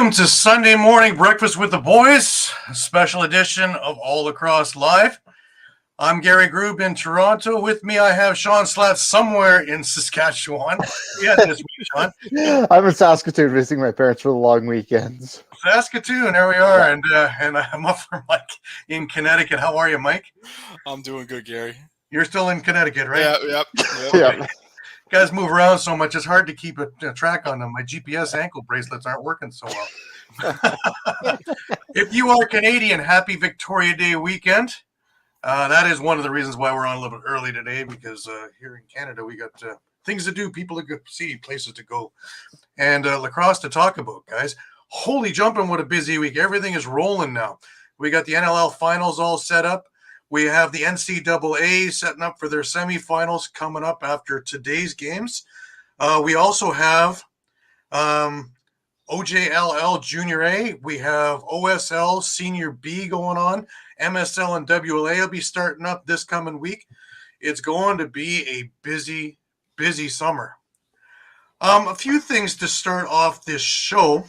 Welcome to Sunday Morning Breakfast with the Boys, a special edition of All Lacrosse Live. I'm Gary Groob in Toronto. With me, I have Shawn Slaght somewhere in Saskatchewan. Yeah, this week, Shawn. I'm in Saskatoon visiting my parents for the long weekends. Saskatoon, there we are, yeah. and Muffler Mike in Connecticut. How are you, Mike? I'm doing good, Gary. You're still in Connecticut, right? Yeah, yep. Okay. Yep. Guys move around so much, it's hard to keep a track on them. My GPS ankle bracelets aren't working so well. If you are Canadian, happy Victoria Day weekend. That is one of the reasons why we're on a little bit early today, because here in Canada, we got things to do, people to go see, places to go, and lacrosse to talk about, guys. Holy jumping, what a busy week. Everything is rolling now. We got the NLL finals all set up. We have the NCAA setting up for their semifinals coming up after today's games. We also have OJLL Junior A. We have OSL Senior B going on. MSL and WLA will be starting up this coming week. It's going to be a busy, busy summer. A few things to start off this show.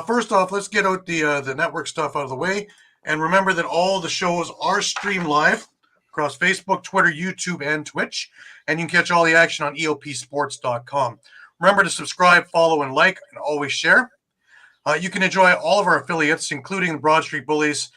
First off, let's get out the network stuff out of the way. And remember that all the shows are streamed live across Facebook, Twitter, YouTube, and Twitch. And you can catch all the action on EOPsports.com. Remember to subscribe, follow, and like, and always share. You can enjoy all of our affiliates, including the Broad Street Bullies,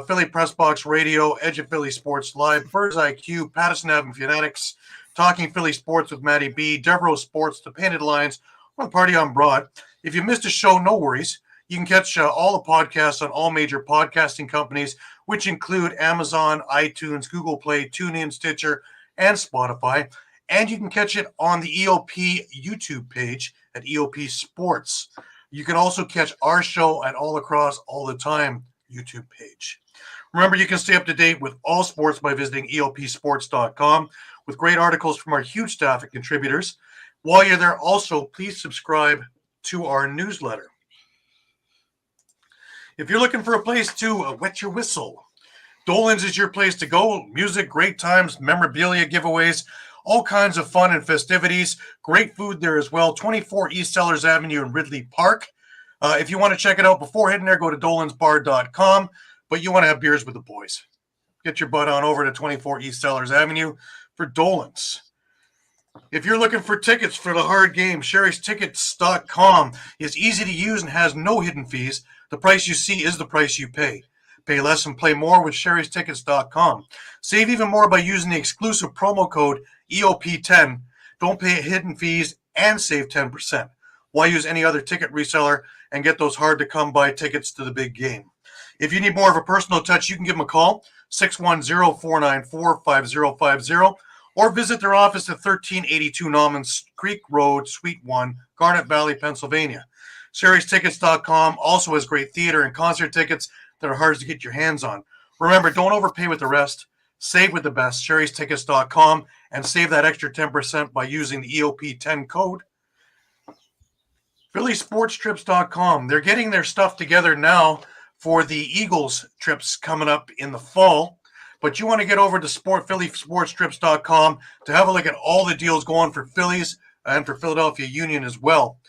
Philly Press Box Radio, Edge of Philly Sports Live, Birds IQ, Patterson Avenue Fanatics, Talking Philly Sports with Matty B, Devereaux Sports, The Painted Lions, or Party on Broad. If you missed a show, no worries. You can catch all the podcasts on all major podcasting companies, which include Amazon, iTunes, Google Play, TuneIn, Stitcher, and Spotify. And you can catch it on the EOP YouTube page at EOP Sports. You can also catch our show at All Across All the Time YouTube page. Remember, you can stay up to date with all sports by visiting EOPsports.com with great articles from our huge staff of contributors. While you're there, also, please subscribe to our newsletter. If you're looking for a place to wet your whistle, Dolan's is your place to go. Music, great times, memorabilia giveaways, all kinds of fun and festivities. Great food there as well. 24 East Sellers Avenue in Ridley Park. If you want to check it out before heading there, go to dolansbar.com. But you want to have beers with the boys. Get your butt on over to 24 East Sellers Avenue for Dolan's. If you're looking for tickets for the hard game, sherrystickets.com is easy to use and has no hidden fees. The price you see is the price you pay. Pay less and play more with sherrystickets.com. Save even more by using the exclusive promo code EOP10. Don't pay hidden fees and save 10%. Why use any other ticket reseller and get those hard-to-come-by tickets to the big game? If you need more of a personal touch, you can give them a call, 610-494-5050, or visit their office at 1382 Normans Creek Road, Suite 1, Garnet Valley, Pennsylvania. Sherry'sTickets.com also has great theater and concert tickets that are hard to get your hands on. Remember, don't overpay with the rest. Save with the best. Sherry'sTickets.com, and save that extra 10% by using the EOP10 code. PhillySportsTrips.com. They're getting their stuff together now for the Eagles trips coming up in the fall. But you want to get over to PhillySportsTrips.com to have a look at all the deals going for Phillies and for Philadelphia Union as well.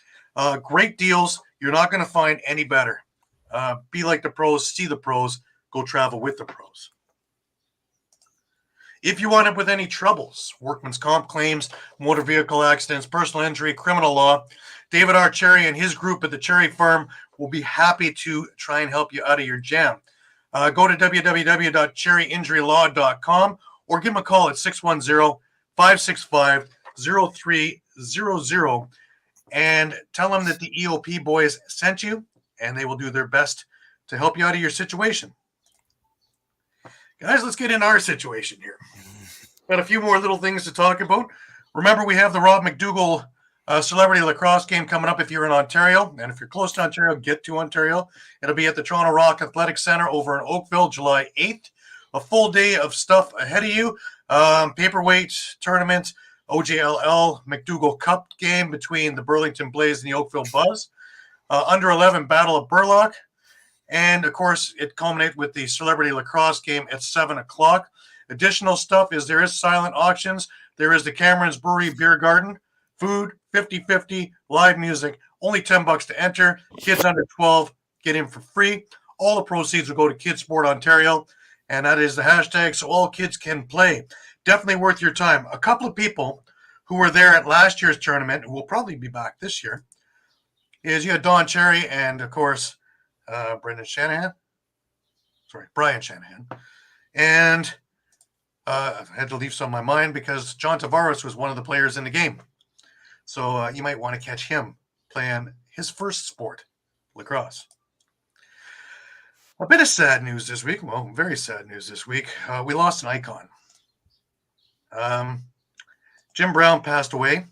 Great deals. You're not going to find any better. Be like the pros, see the pros, go travel with the pros. If you wind up with any troubles, workman's comp claims, motor vehicle accidents, personal injury, criminal law, David R. Cherry and his group at the Cherry Firm will be happy to try and help you out of your jam. Go to www.cherryinjurylaw.com or give them a call at 610-565-0300 and tell them that the EOP boys sent you, and they will do their best to help you out of your situation. Guys, let's get in our situation here. Got a few more little things to talk about. Remember, we have the Rob McDougall Celebrity Lacrosse game coming up if you're in Ontario. And if you're close to Ontario, get to Ontario. It'll be at the Toronto Rock Athletic Centre over in Oakville, July 8th. A full day of stuff ahead of you. Paperweight tournament, OJLL McDougall Cup game between the Burlington Blaze and the Oakville Buzz. Under 11 Battle of Burlock. And, of course, it culminates with the Celebrity Lacrosse game at 7 o'clock. Additional stuff is there is silent auctions. There is the Cameron's Brewery Beer Garden. Food, 50-50, live music, Only $10 to enter. Kids under 12 get in for free. All the proceeds will go to Kids Sport Ontario, and that is the hashtag so all kids can play. Definitely worth your time. A couple of people who were there at last year's tournament, who will probably be back this year, is you had Don Cherry and, of course, Brian Shanahan. And I had to leave some on my mind because John Tavares was one of the players in the game. So you might want to catch him playing his first sport, lacrosse. A bit of sad news this week. Well, very sad news this week. We lost an icon. Jim Brown passed away.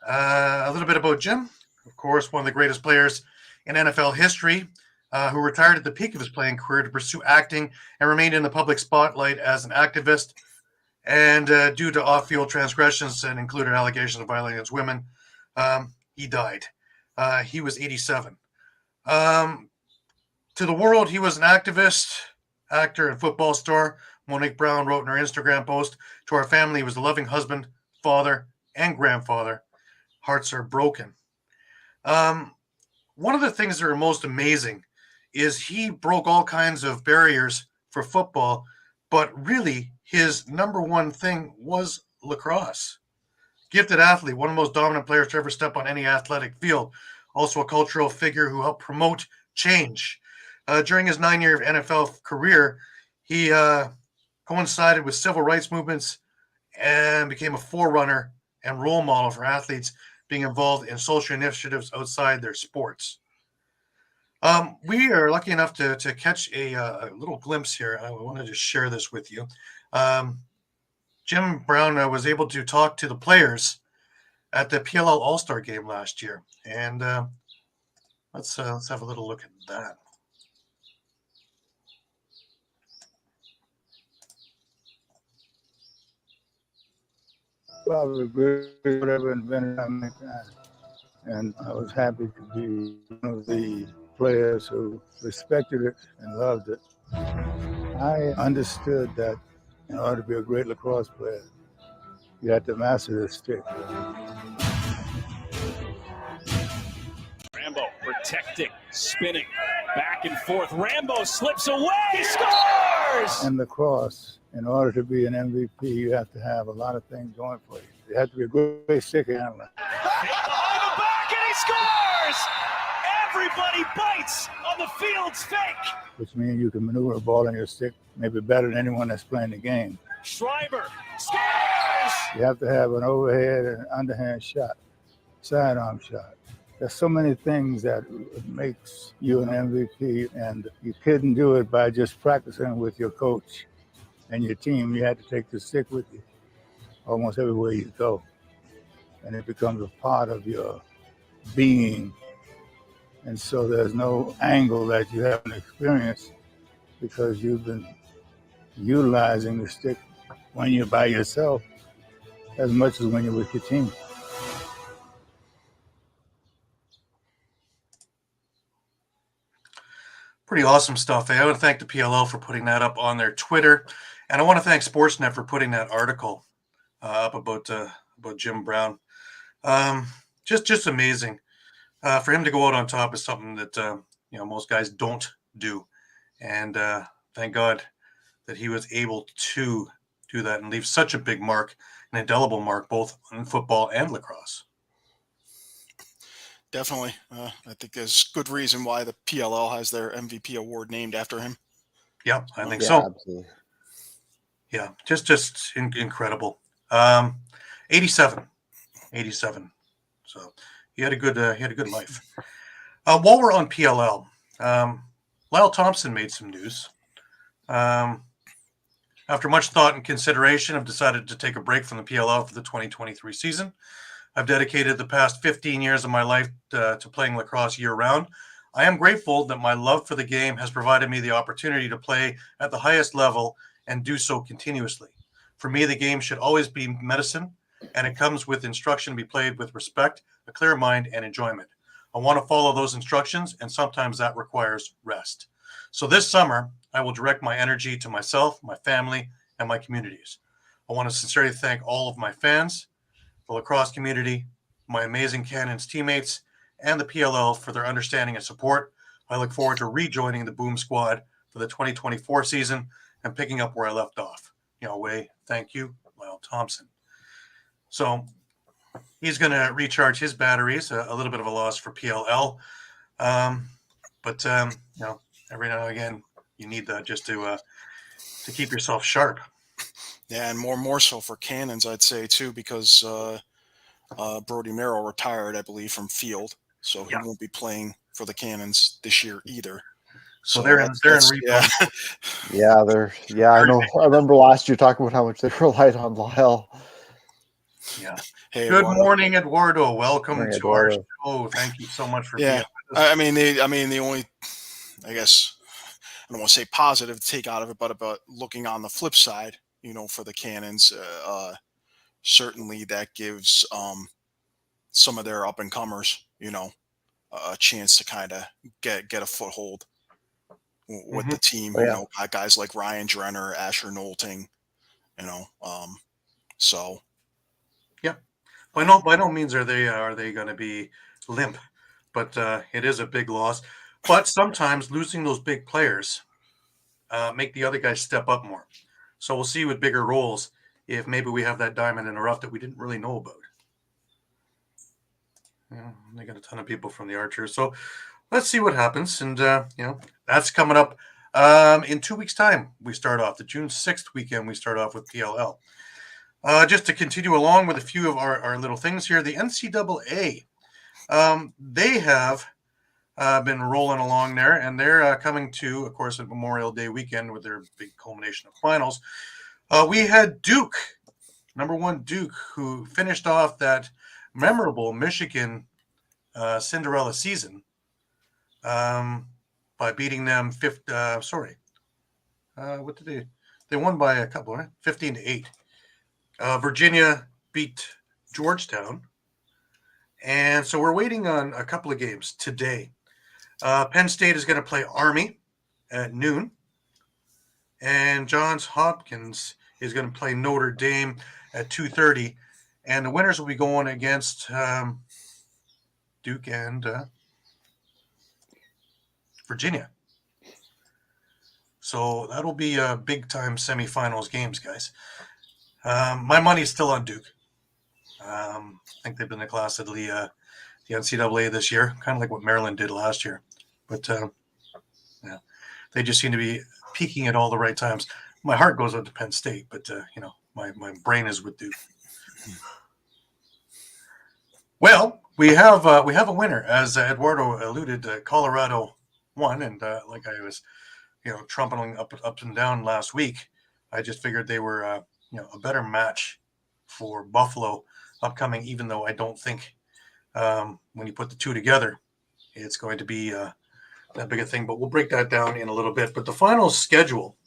A little bit about Jim. Of course, one of the greatest players in NFL history, who retired at the peak of his playing career to pursue acting and remained in the public spotlight as an activist. And due to off-field transgressions and included allegations of violating against women, he died. He was 87. To the world, he was an activist, actor, and football star. Monique Brown wrote in her Instagram post, "To our family, he was a loving husband, father, and grandfather. Hearts are broken." One of the things that are most amazing is he broke all kinds of barriers for football, but really his number one thing was lacrosse. Gifted athlete, one of the most dominant players to ever step on any athletic field. Also a cultural figure who helped promote change. During his 9-year NFL career, he coincided with civil rights movements and became a forerunner and role model for athletes being involved in social initiatives outside their sports. We are lucky enough to catch a little glimpse here. I wanted to share this with you. Jim Brown was able to talk to the players at the PLL All-Star game last year. And let's have a little look at that. Probably great whatever invented at my time. And I was happy to be one of the players who respected it and loved it. I understood that in order to be a great lacrosse player, you had to master the stick. Rambo protecting, spinning, back and forth. Rambo slips away, scores! In lacrosse, in order to be an MVP, you have to have a lot of things going for you. You have to be a great stick handler. Behind the back, and he scores! Everybody bites on the field's fake. Which means you can maneuver a ball in your stick maybe better than anyone that's playing the game. Schreiber scores! You have to have an overhead and underhand shot, sidearm shot. There's so many things that makes you an MVP, and you couldn't do it by just practicing with your coach and your team. You had to take the stick with you almost everywhere you go, and it becomes a part of your being. And so there's no angle that you haven't experienced because you've been utilizing the stick when you're by yourself as much as when you're with your team. Pretty awesome stuff. I want to thank the PLL for putting that up on their Twitter, and I want to thank Sportsnet for putting that article up about Jim Brown. Just amazing. For him to go out on top is something that most guys don't do, and thank God that he was able to do that and leave such a big mark, an indelible mark, both in football and lacrosse. Definitely. I think there's good reason why the PLL has their MVP award named after him. Yeah, I think so. Absolutely. Yeah, just incredible. 87. So he had a good life. While we're on PLL, Lyle Thompson made some news. After much thought and consideration, I've decided to take a break from the PLL for the 2023 season. I've dedicated the past 15 years of my life to playing lacrosse year-round. I am grateful that my love for the game has provided me the opportunity to play at the highest level and do so continuously. For me, the game should always be medicine, and it comes with instruction to be played with respect, a clear mind, and enjoyment. I want to follow those instructions, and sometimes that requires rest. So this summer, I will direct my energy to myself, my family, and my communities. I want to sincerely thank all of my fans, the lacrosse community, my amazing Cannons teammates, and the PLL for their understanding and support. I look forward to rejoining the Boom Squad for the 2024 season and picking up where I left off. Thank you, Lyle Thompson. So he's going to recharge his batteries, a little bit of a loss for PLL. But every now and again, you need that just to keep yourself sharp. Yeah, and more so for Cannons, I'd say, too, because Brody Merrill retired, I believe, from field. So he won't be playing for the Cannons this year either. So they're in replay. Yeah, I know. I remember last year talking about how much they relied on Lyle. Yeah. Hey, good Eduardo. morning, Eduardo. Welcome Morning, to our Eduardo. show. Thank you so much for being with us. The only, I guess, I don't want to say positive to take out of it, but about looking on the flip side, for the Cannons, certainly that gives some of their up and comers, a chance to kind of get a foothold with the team. Guys like Ryan Drenner, Asher Knowlting, so. Yeah, by no means are they going to be limp, but it is a big loss. But sometimes losing those big players make the other guys step up more. So we'll see with bigger roles if maybe we have that diamond in the rough that we didn't really know about. They got a ton of people from the Archers, so let's see what happens. And that's coming up in 2 weeks' time. We start off the June 6th weekend. We start off with PLL. Just to continue along with a few of our little things here, the NCAA, they have been rolling along there, and they're coming to, of course, a Memorial Day weekend with their big culmination of finals. We had Duke, number one Duke, who finished off that memorable Michigan Cinderella season by beating them what did they won by a couple, right? 15-8. Virginia beat Georgetown. And so we're waiting on a couple of games today. Penn State is going to play Army at noon. And Johns Hopkins is going to play Notre Dame at 2:30. And the winners will be going against Duke and Virginia. So that'll be a big-time semifinals games, guys. My money's still on Duke. I think they've been the class of the NCAA this year, kind of like what Maryland did last year. But, they just seem to be peaking at all the right times. My heart goes out to Penn State, but, my brain is with Duke. Well, we have a winner, as Eduardo alluded. Colorado won, and like I was, trumpeting up and down last week, I just figured they were, a better match for Buffalo upcoming. Even though I don't think when you put the two together, it's going to be that big a thing. But we'll break that down in a little bit. But the final schedule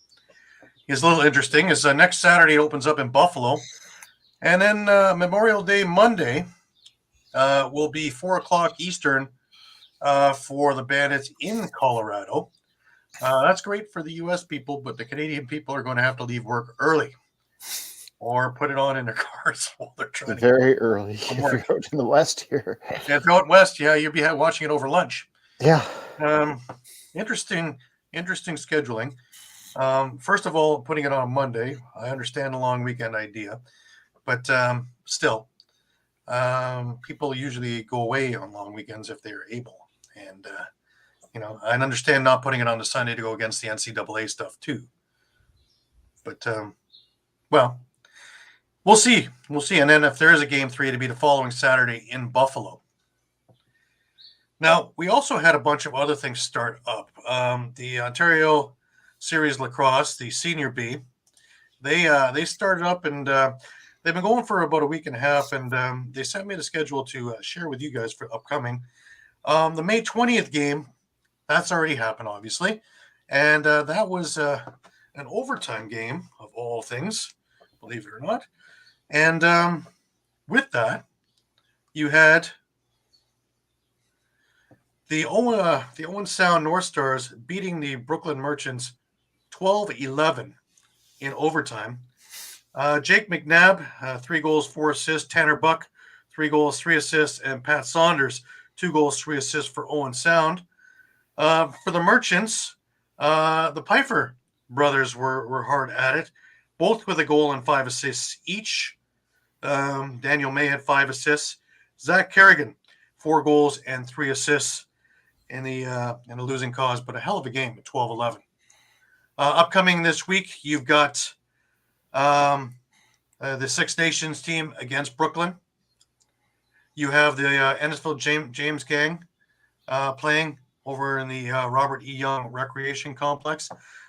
is a little interesting. Is next Saturday it opens up in Buffalo, and then Memorial Day Monday will be 4:00 Eastern for the Bandits in Colorado. That's great for the U.S. people, but the Canadian people are going to have to leave work early or put it on in their cars while they're trying very early. If you're out in the West here. Yeah, if you're out West, you'll be watching it over lunch. Yeah. Interesting scheduling. First of all, putting it on Monday, I understand the long weekend idea, but still, people usually go away on long weekends if they're able. And, I understand not putting it on the Sunday to go against the NCAA stuff too. But, we'll see. We'll see. And then if there is a game 3, to be the following Saturday in Buffalo. Now, we also had a bunch of other things start up. The Ontario Series Lacrosse, the Senior B, they started up, and they've been going for about a week and a half, and they sent me the schedule to share with you guys for upcoming. The May 20th game, that's already happened, obviously, and that was an overtime game of all things, believe it or not. And with that, you had the Owen Sound North Stars beating the Brooklyn Merchants 12-11 in overtime. Jake McNabb, 3 goals, 4 assists. Tanner Buck, 3 goals, 3 assists, and Pat Saunders, 2 goals, 3 assists for Owen Sound. For the Merchants, the Pfeiffer brothers were hard at it, both with a goal and 5 assists each. Daniel May had 5 assists. Zach Kerrigan, 4 goals and 3 assists in the losing cause, but a hell of a game at 12-11. Upcoming this week, you've got the Six Nations team against Brooklyn. You have the Ennisville James gang playing over in the Robert E. Young Recreation Complex.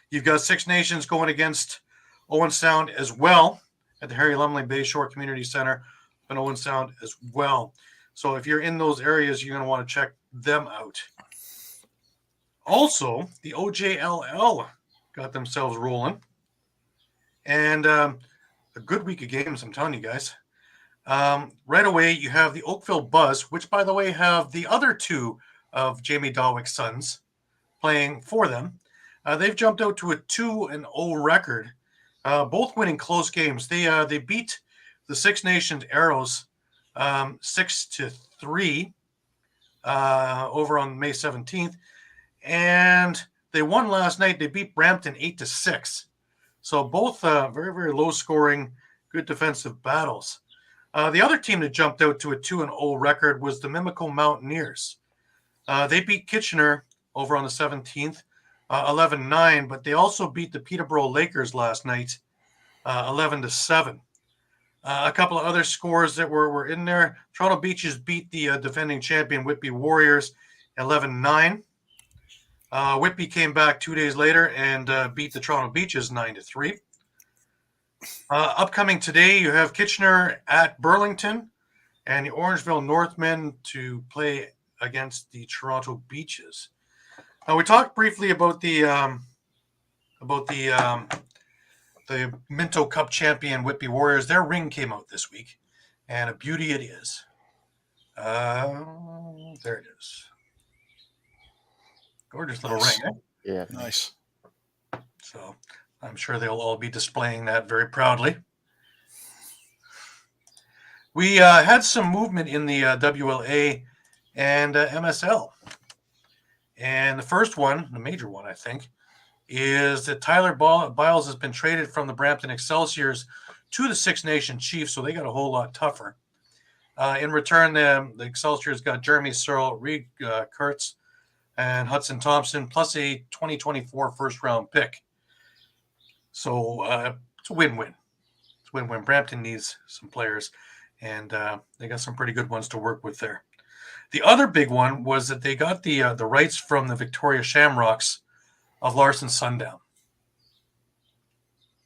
You've got Six Nations going against Owen Sound as well at the Harry Lumley Bayshore Community Center and Owen Sound as well. So if you're in those areas, you're going to want to check them out. Also, the OJLL got themselves rolling. And a good week of games, I'm telling you guys. Right away, you have the Oakville Buzz, which, by the way, have the other 2 of Jamie Dawick's sons playing for them. They've jumped out to a 2-0 record, both winning close games. They beat the Six Nations Arrows 6-3 over on May 17th, and they won last night. They beat Brampton 8-6. So both very, very low-scoring, good defensive battles. The other team that jumped out to a 2-0 record was the Mimico Mountaineers. They beat Kitchener over on the 17th, 11-9, but they also beat the Peterborough Lakers last night, 11-7. A couple of other scores that were in there. Toronto Beaches beat the defending champion Whitby Warriors 11-9. Whitby came back 2 days later and beat the Toronto Beaches 9-3. Upcoming today, you have Kitchener at Burlington and the Orangeville Northmen to play against the Toronto Beaches. Now, we talked briefly about the Minto Cup champion Whitby Warriors. Their ring came out this week, and a beauty it is. There it is. Gorgeous little Nice. ring. Eh? Yeah. Nice. So I'm sure they'll all be displaying that very proudly. We had some movement in the WLA and MSL. And the first one, the major one, I think, is that Tyler Biles has been traded from the Brampton Excelsiors to the Six Nation Chiefs, so they got a whole lot tougher. In return, the Excelsiors got Jeremy Searle, Reed Kurtz, and Hudson Thompson, plus a 2024 first-round pick. So it's a win-win. It's a win-win. Brampton needs some players, and they got some pretty good ones to work with there. The other big one was that they got the rights from the Victoria Shamrocks of Larson Sundown.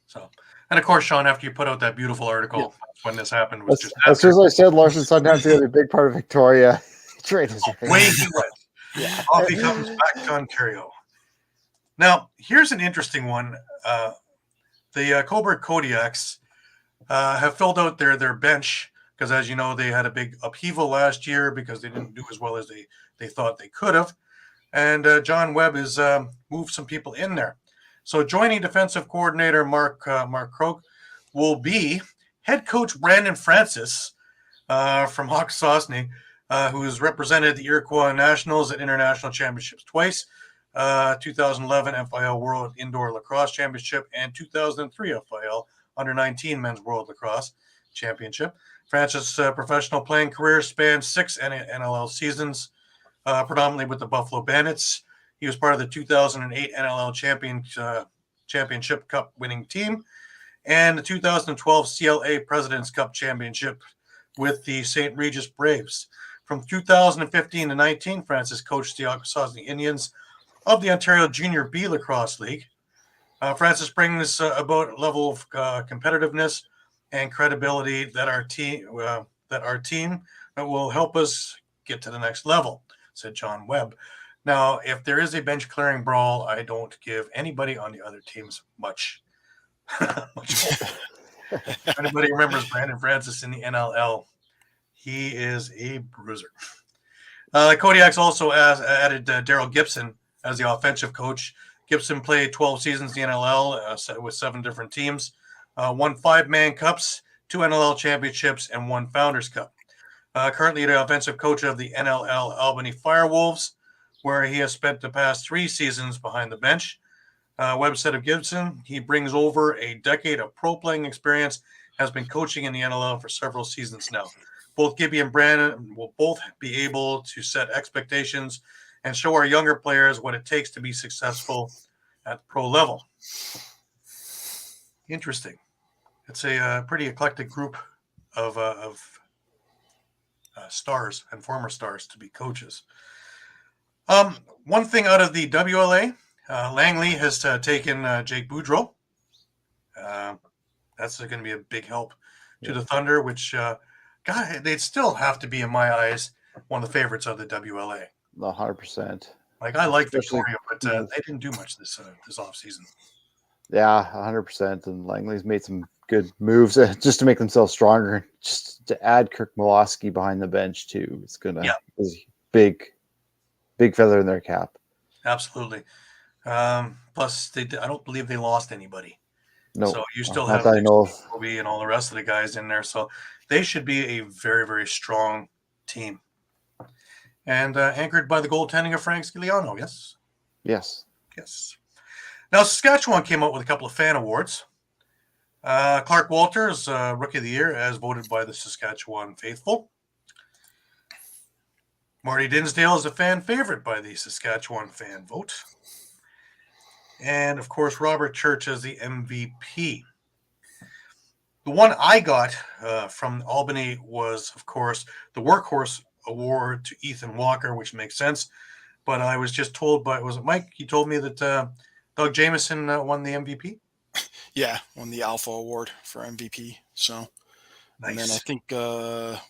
So, and of course, Shawn, after you put out that beautiful article when this happened, was just As soon as I said Larson Sundown's going to be a big part of Victoria, trade is away he went. Yeah. Off he comes back to Ontario. Now, here's an interesting one. The Coburg Kodiaks have filled out their bench because, as you know, they had a big upheaval last year because they didn't do as well as they thought they could have. And John Webb has moved some people in there. So joining defensive coordinator Mark Croak will be head coach Brandon Francis from Hawks-Sosney, who has represented the Iroquois Nationals at international championships twice, 2011 FIL World Indoor Lacrosse Championship and 2003 FIL Under-19 Men's World Lacrosse Championship. Francis' professional playing career spanned 6 NLL seasons, predominantly with the Buffalo Bandits. He was part of the 2008 NLL Championship Cup winning team and the 2012 CLA President's Cup Championship with the St. Regis Braves. From 2015 to 19, Francis coached the Hawks-Sosney Indians of the Ontario Junior B Lacrosse League. Francis brings about a level of competitiveness and credibility that our team will help us get to the next level, said John Webb. Now, if there is a bench clearing brawl, I don't give anybody on the other teams much hope. If anybody remembers Brandon Francis in the NLL, he is a bruiser. Kodiaks also added Daryl Gibson as the offensive coach. Gibson played 12 seasons in the NLL with 7 different teams, won 5 Man Cups, 2 NLL championships, and 1 Founders Cup. Currently the offensive coach of the NLL Albany Firewolves, where he has spent the past 3 seasons behind the bench. Website of Gibson, he brings over a decade of pro playing experience, has been coaching in the NLL for several seasons now. Both Gibby and Brandon will both be able to set expectations and show our younger players what it takes to be successful at the pro level. Interesting. It's a pretty eclectic group of stars and former stars to be coaches. One thing out of the WLA, Langley has taken Jake Boudreau. That's going to be a big help to the Thunder, which, God, they'd still have to be, in my eyes, one of the favorites of the WLA. 100%. Like, I like Especially- Victoria, but they didn't do much this offseason. Yeah, 100%. And Langley's made some good moves just to make themselves stronger. Just to add Kirk Milosky behind the bench, too. It's going to be big feather in their cap. Absolutely. Plus, I don't believe they lost anybody. No, so you still not have that I know of. Kobe and all the rest of the guys in there. So they should be a very, very strong team. And anchored by the goaltending of Frank Sciliano, yes? Yes. Yes. Now, Saskatchewan came out with a couple of fan awards. Clark Walters, Rookie of the Year, as voted by the Saskatchewan faithful. Marty Dinsdale is a fan favorite by the Saskatchewan fan vote. And, of course, Robert Church as the MVP. The one I got from Albany was, of course, the Workhorse Award to Ethan Walker, which makes sense. But I was just told by, was it Mike? He told me that Doug Jamieson won the MVP. Yeah, won the Alpha Award for MVP. So, Nice. And then I think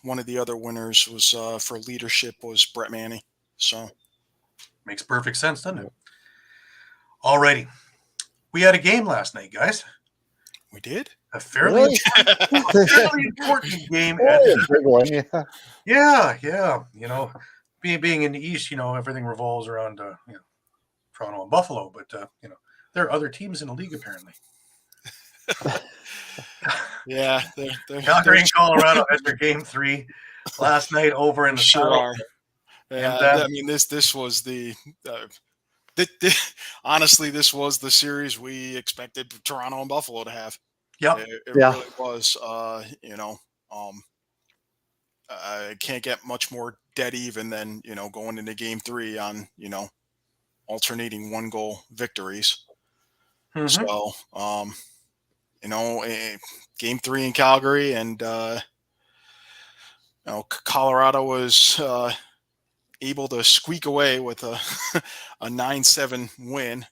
one of the other winners was for leadership was Brett Manny. So makes perfect sense, doesn't it? All righty. We had a game last night, guys. we did. A fairly important game. Big one, yeah. Yeah. You know, being in the East, you know, everything revolves around, Toronto and Buffalo. But, there are other teams in the league, apparently. Yeah. Calgary and Colorado had their game 3 last night over in the sure Saddle. are. Yeah, And, I mean, this was the honestly, this was the series we expected Toronto and Buffalo to have. Yep. It really was. I can't get much more dead even than going into game 3 on alternating 1-goal victories. Mhm. So game 3 in Calgary, and Colorado was able to squeak away with a 9-7 win.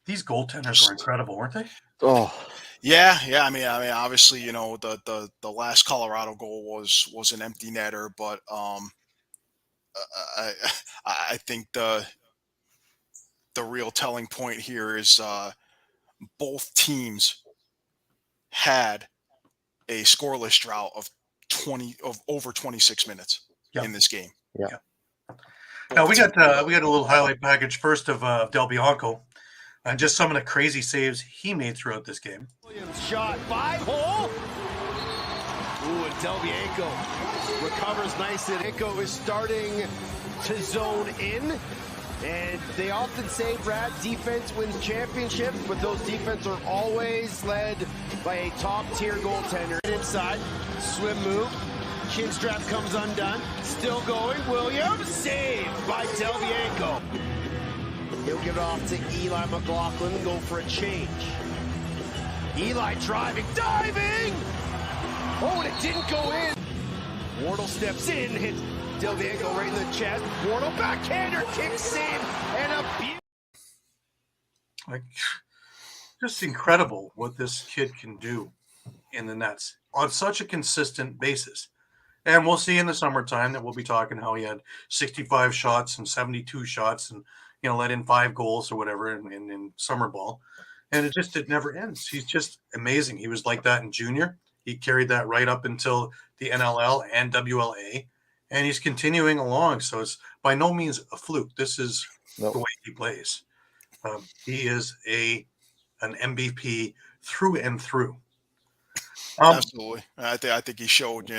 These goaltenders were incredible, weren't they? Oh, Yeah. I mean, obviously, the last Colorado goal was an empty netter, but I think the real telling point here is both teams had a scoreless drought of over 26 minutes in this game. Yeah. Now we got a little highlight package first of Del Bianco, and just some of the crazy saves he made throughout this game. Williams shot 5-hole. Ooh, and Del Bianco recovers nicely. Bianco is starting to zone in. And they often say, Brad, defense wins championships, but those defense are always led by a top-tier goaltender. Inside, swim move, chin strap comes undone, still going, Williams, saved by Del Bianco. He'll give it off to Eli McLaughlin, go for a change. Eli driving, diving! Oh, and it didn't go in. Wardle steps in, hits Del Bianco right in the chest. Wardle backhander, kick save, and a Like, just incredible what this kid can do in the nets on such a consistent basis. And we'll see in the summertime that we'll be talking how he had 65 shots and 72 shots and, let in 5 goals or whatever in summer ball. And it never ends. He's just amazing. He was like that in junior. He carried that right up until the NLL and WLA. And he's continuing along, so it's by no means a fluke. This is the way he plays. He is an MVP through and through. Absolutely. I think he showed,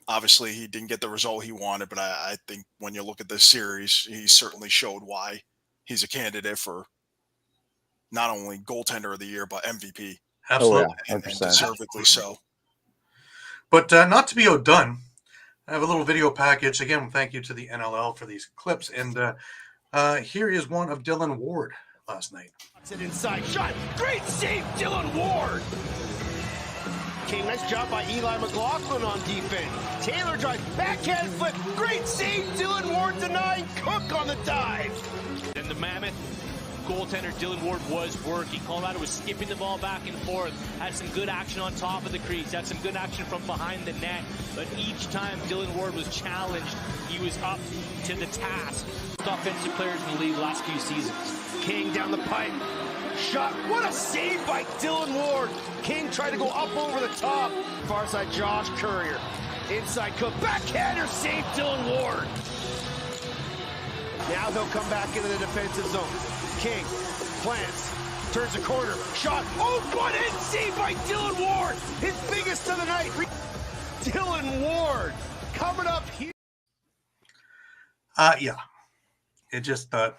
obviously he didn't get the result he wanted, but I think when you look at this series, he certainly showed why he's a candidate for not only goaltender of the year, but MVP. Absolutely. Oh, yeah, 100%. And deservedly so. But not to be outdone, I have a little video package. Again, thank you to the NLL for these clips. And here is one of Dylan Ward last night. It inside shot. Great save, Dylan Ward. King, nice job by Eli McLaughlin on defense. Taylor drive, backhand flip. Great save, Dylan Ward denying Cook on the dive. And the Mammoth goaltender Dylan Ward was working. Colorado was skipping the ball back and forth. Had some good action on top of the crease. Had some good action from behind the net. But each time Dylan Ward was challenged, he was up to the task. Offensive players in the league last few seasons. King down the pipe. Shot. What a save by Dylan Ward. King tried to go up over the top. Far side Josh Courier. Inside Cook. Backhander save Dylan Ward. Now they'll come back into the defensive zone. King plants. Turns the corner. Shot. Oh, what a save by Dylan Ward. His biggest of the night. Dylan Ward coming up here. Yeah. It just, it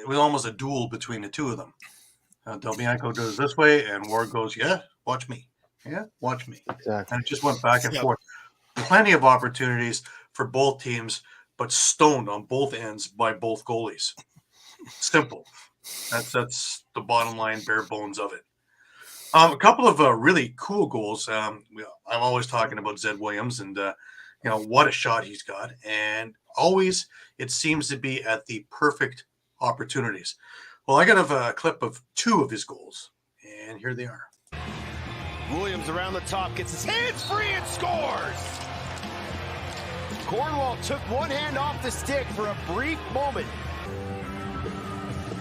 was almost a duel between the two of them. Del Bianco goes this way, and Ward goes, yeah, watch me. Yeah, watch me. Exactly. And it just went back and forth. Plenty of opportunities for both teams, but stoned on both ends by both goalies. Simple. That's the bottom line, bare bones of it. A couple of really cool goals. I'm always talking about Zed Williams, and what a shot he's got, and always it seems to be at the perfect opportunities. Well, I got a clip of two of his goals, and here they are. Williams around the top, gets his hands free and scores! Cornwall took one hand off the stick for a brief moment.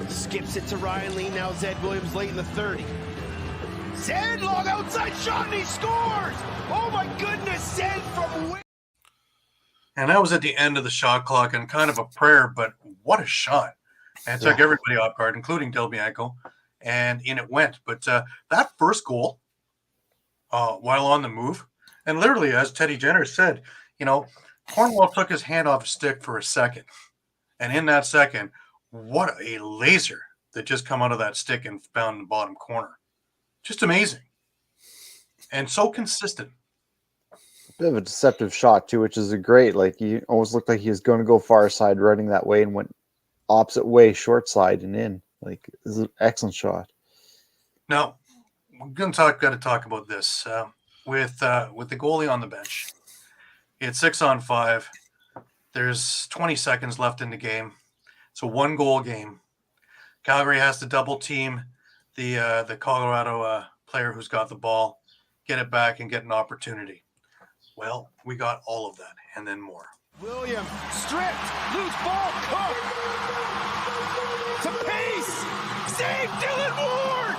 Skips it to Ryan Lee, now Zed Williams late in the 30. Zed, long outside shot, and he scores! Oh my goodness, Zed from... And that was at the end of the shot clock, and kind of a prayer, but what a shot. And it took everybody off guard, including Del Bianco, and in it went. But that first goal, while on the move, and literally, as Teddy Jenner said, Cornwall took his hand off his stick for a second. And in that second, what a laser that just come out of that stick and found the bottom corner. Just amazing. And so consistent. Bit of a deceptive shot too, which is a great, he almost looked like he was going to go far side running that way and went opposite way, short side and in. This is an excellent shot. Now, we're got to talk about this with the goalie on the bench. It's 6-on-5. There's 20 seconds left in the game. It's a 1-goal game. Calgary has to double team the Colorado player who's got the ball, get it back, and get an opportunity. Well, we got all of that and then more. William stripped, loose ball, Cook to Pace, save Dylan Ward,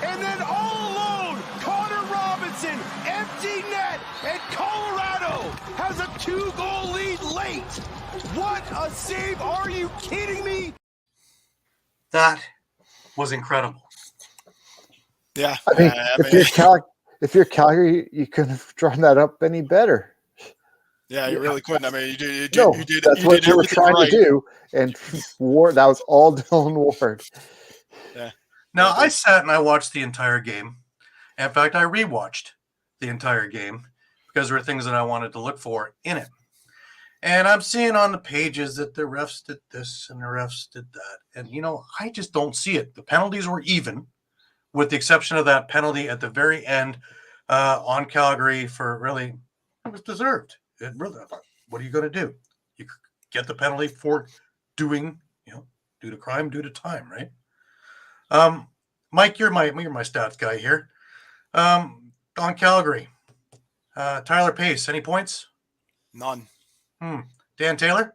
and then all alone, Connor Robinson, empty net, and Colorado has a 2-goal lead late. What a save! Are you kidding me? That was incredible. Yeah, I mean, if you're Calgary, you couldn't have drawn that up any better. Yeah, you really couldn't. I mean, you did. That's what you were trying to do, and Ward. That was all Dylan Ward. Yeah. Now I sat and I watched the entire game. In fact, I rewatched the entire game because there were things that I wanted to look for in it. And I'm seeing on the pages that the refs did this and the refs did that, and I just don't see it. The penalties were even, with the exception of that penalty at the very end on Calgary for really, it was deserved. It really, what are you going to do? You get the penalty for doing, due to crime, due to time, right? Mike, you're my stats guy here. On Calgary, Tyler Pace, any points? None. Dan Taylor?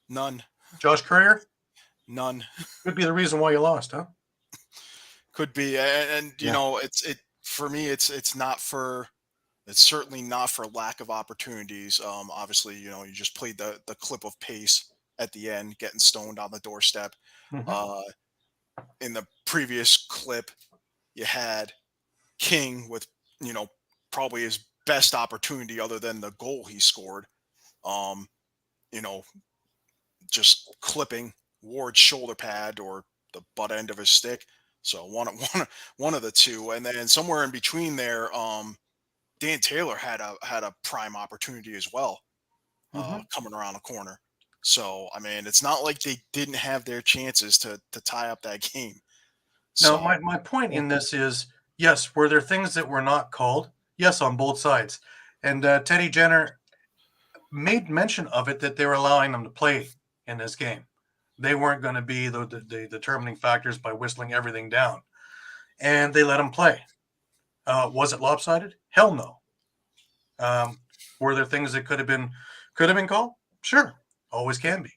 None. Josh Courier? None. Could be the reason why you lost, huh? Could be, and for me, it's not for. It's certainly not for lack of opportunities. Obviously, you just played the clip of Pace at the end, getting stoned on the doorstep. Mm-hmm. In the previous clip, you had King with, probably his best opportunity other than the goal he scored. You know, just clipping Ward's shoulder pad or the butt end of his stick. So one of the two, and then somewhere in between there, Dan Taylor had a prime opportunity as well, coming around the corner. So I mean, it's not like they didn't have their chances to tie up that game. Now, So my point in this is, yes, were there things that were not called? Yes, on both sides. And Teddy Jenner made mention of it, that they were allowing them to play in this game. They weren't going to be the determining factors by whistling everything down. And they let them play. Was it lopsided? Hell no. Were there things that could have been called? Sure, always can be.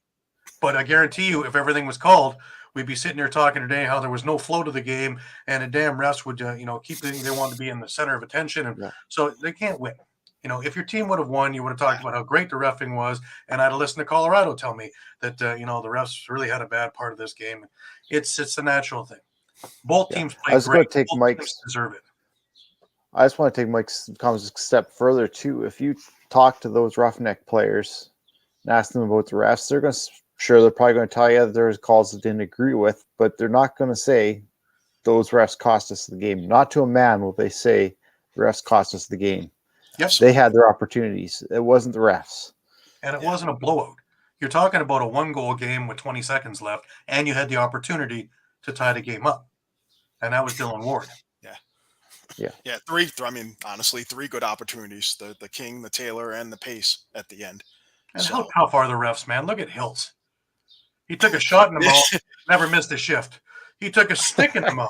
But I guarantee you, if everything was called, we'd be sitting here talking today how there was no flow to the game, and the damn refs would, they want to be in the center of attention, and so they can't win. If your team would have won, you would have talked about how great the reffing was, and I'd have listened to Colorado tell me that the refs really had a bad part of this game. It's a natural thing. Both teams play great. Take Both Mike's teams deserve it. I just want to take Mike's comments a step further too. If you talk to those roughneck players and ask them about the refs, they're probably going to tell you that there's calls that didn't agree with, but they're not going to say those refs cost us the game. Not to a man will they say the refs cost us the game. Yes, they had their opportunities. It wasn't the refs, and it wasn't a blowout. You're talking about a 1-goal game with 20 seconds left, and you had the opportunity to tie the game up, and that was Dylan Ward. Yeah, three. I mean, honestly, 3 good opportunities: the King, the Taylor, and the Pace at the end. And how tough are the refs, man? Look at Hiltz. He took a shot in the mouth, never missed a shift. He took a stick in the mouth,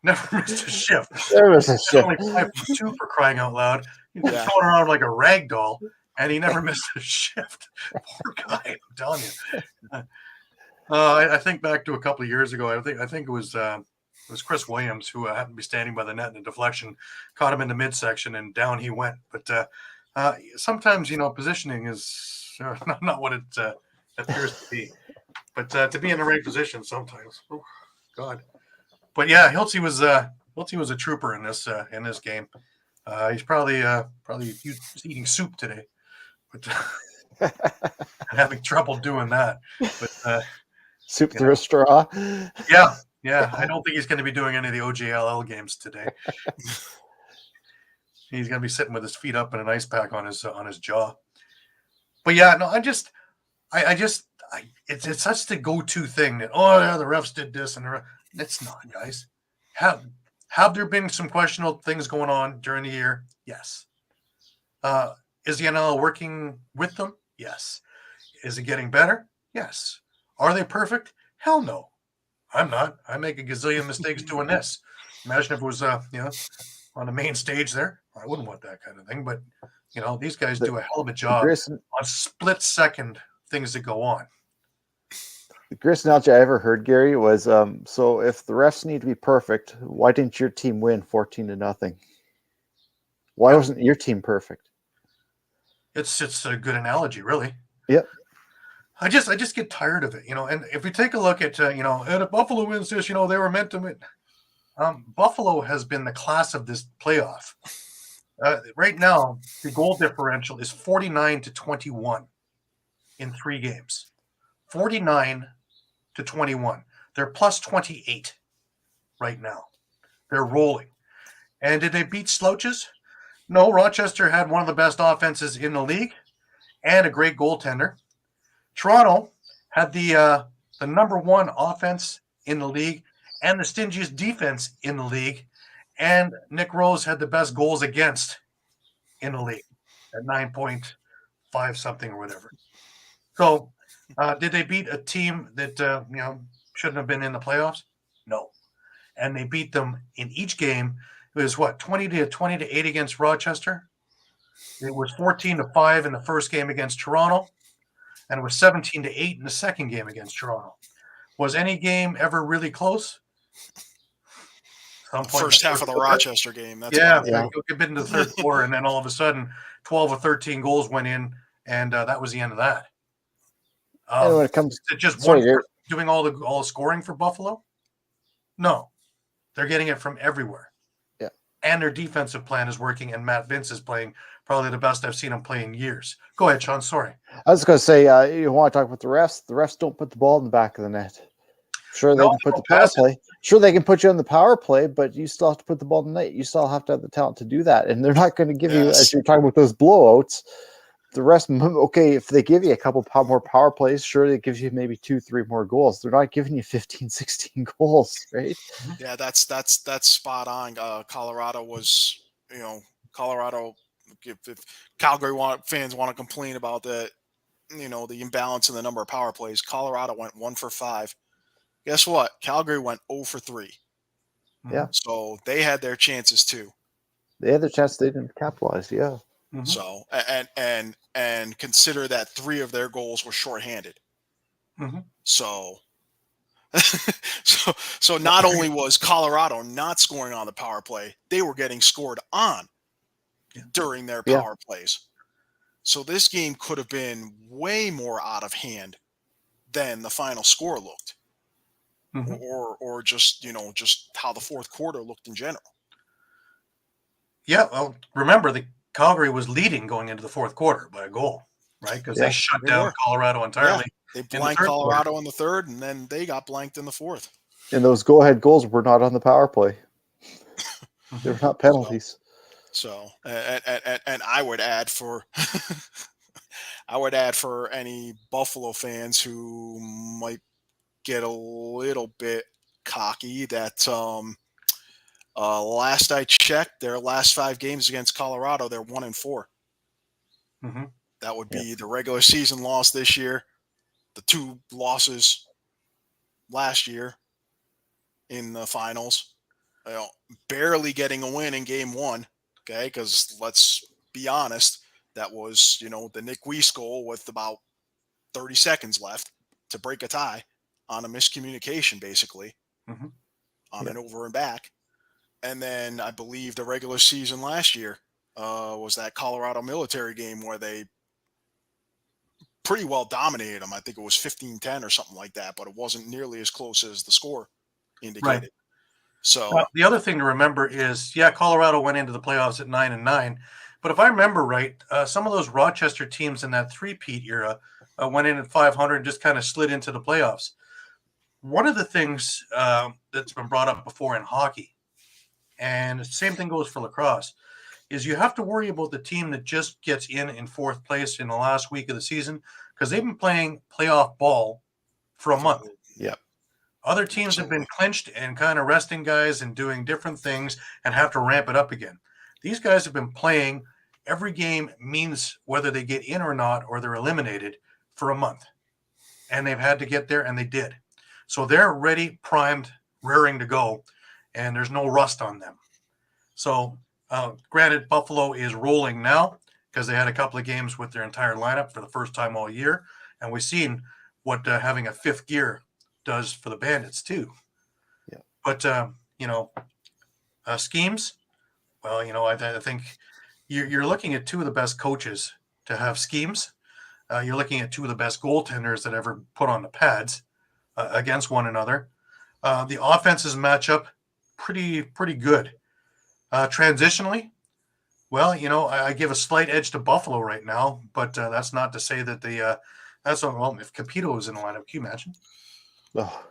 never missed a shift. There was a shift. Only 5-2 for crying out loud. He's throwing around like a rag doll, and he never missed a shift. Poor guy, I'm telling you. I think back to a couple of years ago. I think it was Chris Williams who happened to be standing by the net in a deflection, caught him in the midsection, and down he went. But sometimes, positioning is not what it appears to be. But to be in the right position sometimes, oh God. But yeah, Hiltz was a trooper in this game. He's probably eating soup today, but having trouble doing that. But soup through a straw. Yeah, I don't think he's going to be doing any of the OJLL games today. He's going to be sitting with his feet up and an ice pack on his jaw. But yeah, no, it's such the go-to thing that the refs did this and it's not, guys. Have there been some questionable things going on during the year? Yes. Is the NLL working with them? Yes. Is it getting better? Yes. Are they perfect? Hell no. I'm not. I make a gazillion mistakes doing this. Imagine if it was, on the main stage there. I wouldn't want that kind of thing. But, these guys do a hell of a job on split-second things that go on. The greatest analogy I ever heard, Gary, was so if the refs need to be perfect, why didn't your team win 14-0? Why wasn't your team perfect? It's a good analogy, really. Yep. I just get tired of it, and if we take a look at, and if Buffalo wins this, they were meant to win. Buffalo has been the class of this playoff. Right now, the goal differential is 49-21 in 3 games. 49-21. They're plus 28 right now. They're rolling. And did they beat slouches? No, Rochester had one of the best offenses in the league and a great goaltender. Toronto had the number 1 offense in the league and the stingiest defense in the league. And Nick Rose had the best goals against in the league at 9.5 something or whatever. So did they beat a team that shouldn't have been in the playoffs? No. And they beat them in each game. It was 20-8 against Rochester. It was 14-5 in the first game against Toronto. And it was 17-8 in the second game against Toronto. Was any game ever really close? First half of the Rochester game. That's you get into the third quarter, and then all of a sudden, 12 or 13 goals went in, and that was the end of that. When it comes to just one doing all the scoring for Buffalo? No. They're getting it from everywhere. Yeah. And their defensive plan is working, and Matt Vince is playing probably the best I've seen him play in years. Go ahead, Shawn. Sorry. I was going to say, you want to talk about the refs? The refs don't put the ball in the back of the net. Sure, they can put the power play. Sure, they can put you on the power play, but you still have to put the ball in the net. You still have to have the talent to do that. And they're not going to give you, as you're talking about those blowouts, the rest, okay, if they give you a couple more power plays, sure, it gives you maybe 2-3 more goals. They're not giving you 15, 16 goals, right? Yeah, that's spot on. Colorado was, Colorado, if Calgary fans want to complain about the imbalance in the number of power plays, Colorado went 1 for 5. Guess what? Calgary went 0 for 3. Yeah. So they had their chances too. They had their chance, they didn't capitalize, yeah. Mm-hmm. So and consider that 3 of their goals were shorthanded. Mm-hmm. So so not only was Colorado not scoring on the power play, they were getting scored on during their power plays. So this game could have been way more out of hand than the final score looked. Mm-hmm. Or just how the fourth quarter looked in general. Yeah, well, remember the Calgary was leading going into the fourth quarter by a goal, right? Because they shut down Colorado entirely. Yeah, they blanked Colorado in the third, and then they got blanked in the fourth. And those go-ahead goals were not on the power play. They were not penalties. So and I would add for any Buffalo fans who might get a little bit cocky that last I checked, their last 5 games against Colorado, they're 1-4. Mm-hmm. That would be the regular season loss this year, the 2 losses last year in the finals, barely getting a win in game 1. Okay, because let's be honest, that was the Nick Weiss goal with about 30 seconds left to break a tie on a miscommunication, basically, on an over and back. And then I believe the regular season last year was that Colorado military game where they pretty well dominated them. I think it was 15-10 or something like that, but it wasn't nearly as close as the score indicated. Right. So the other thing to remember is, Colorado went into the playoffs at 9-9, but if I remember right, some of those Rochester teams in that three-peat era went in at 500 and just kind of slid into the playoffs. One of the things that's been brought up before in hockey, and the same thing goes for lacrosse, is you have to worry about the team that just gets in fourth place in the last week of the season because they've been playing playoff ball for a month. Yep. Other teams have been clinched and kind of resting guys and doing different things and have to ramp it up again. These guys have been playing. Every game means whether they get in or not, or they're eliminated for a month. And they've had to get there, and they did. So they're ready, primed, raring to go, and there's no rust on them. So granted, Buffalo is rolling now because they had a couple of games with their entire lineup for the first time all year. And we've seen what having a fifth gear does for the Bandits too. Yeah. But, schemes, well, I think you're looking at 2 of the best coaches to have schemes. You're looking at 2 of the best goaltenders that ever put on the pads against one another. The offenses match up pretty good. Transitionally, well, I give a slight edge to Buffalo right now, but that's not to say that if Capito was in the lineup, can you imagine? Oh.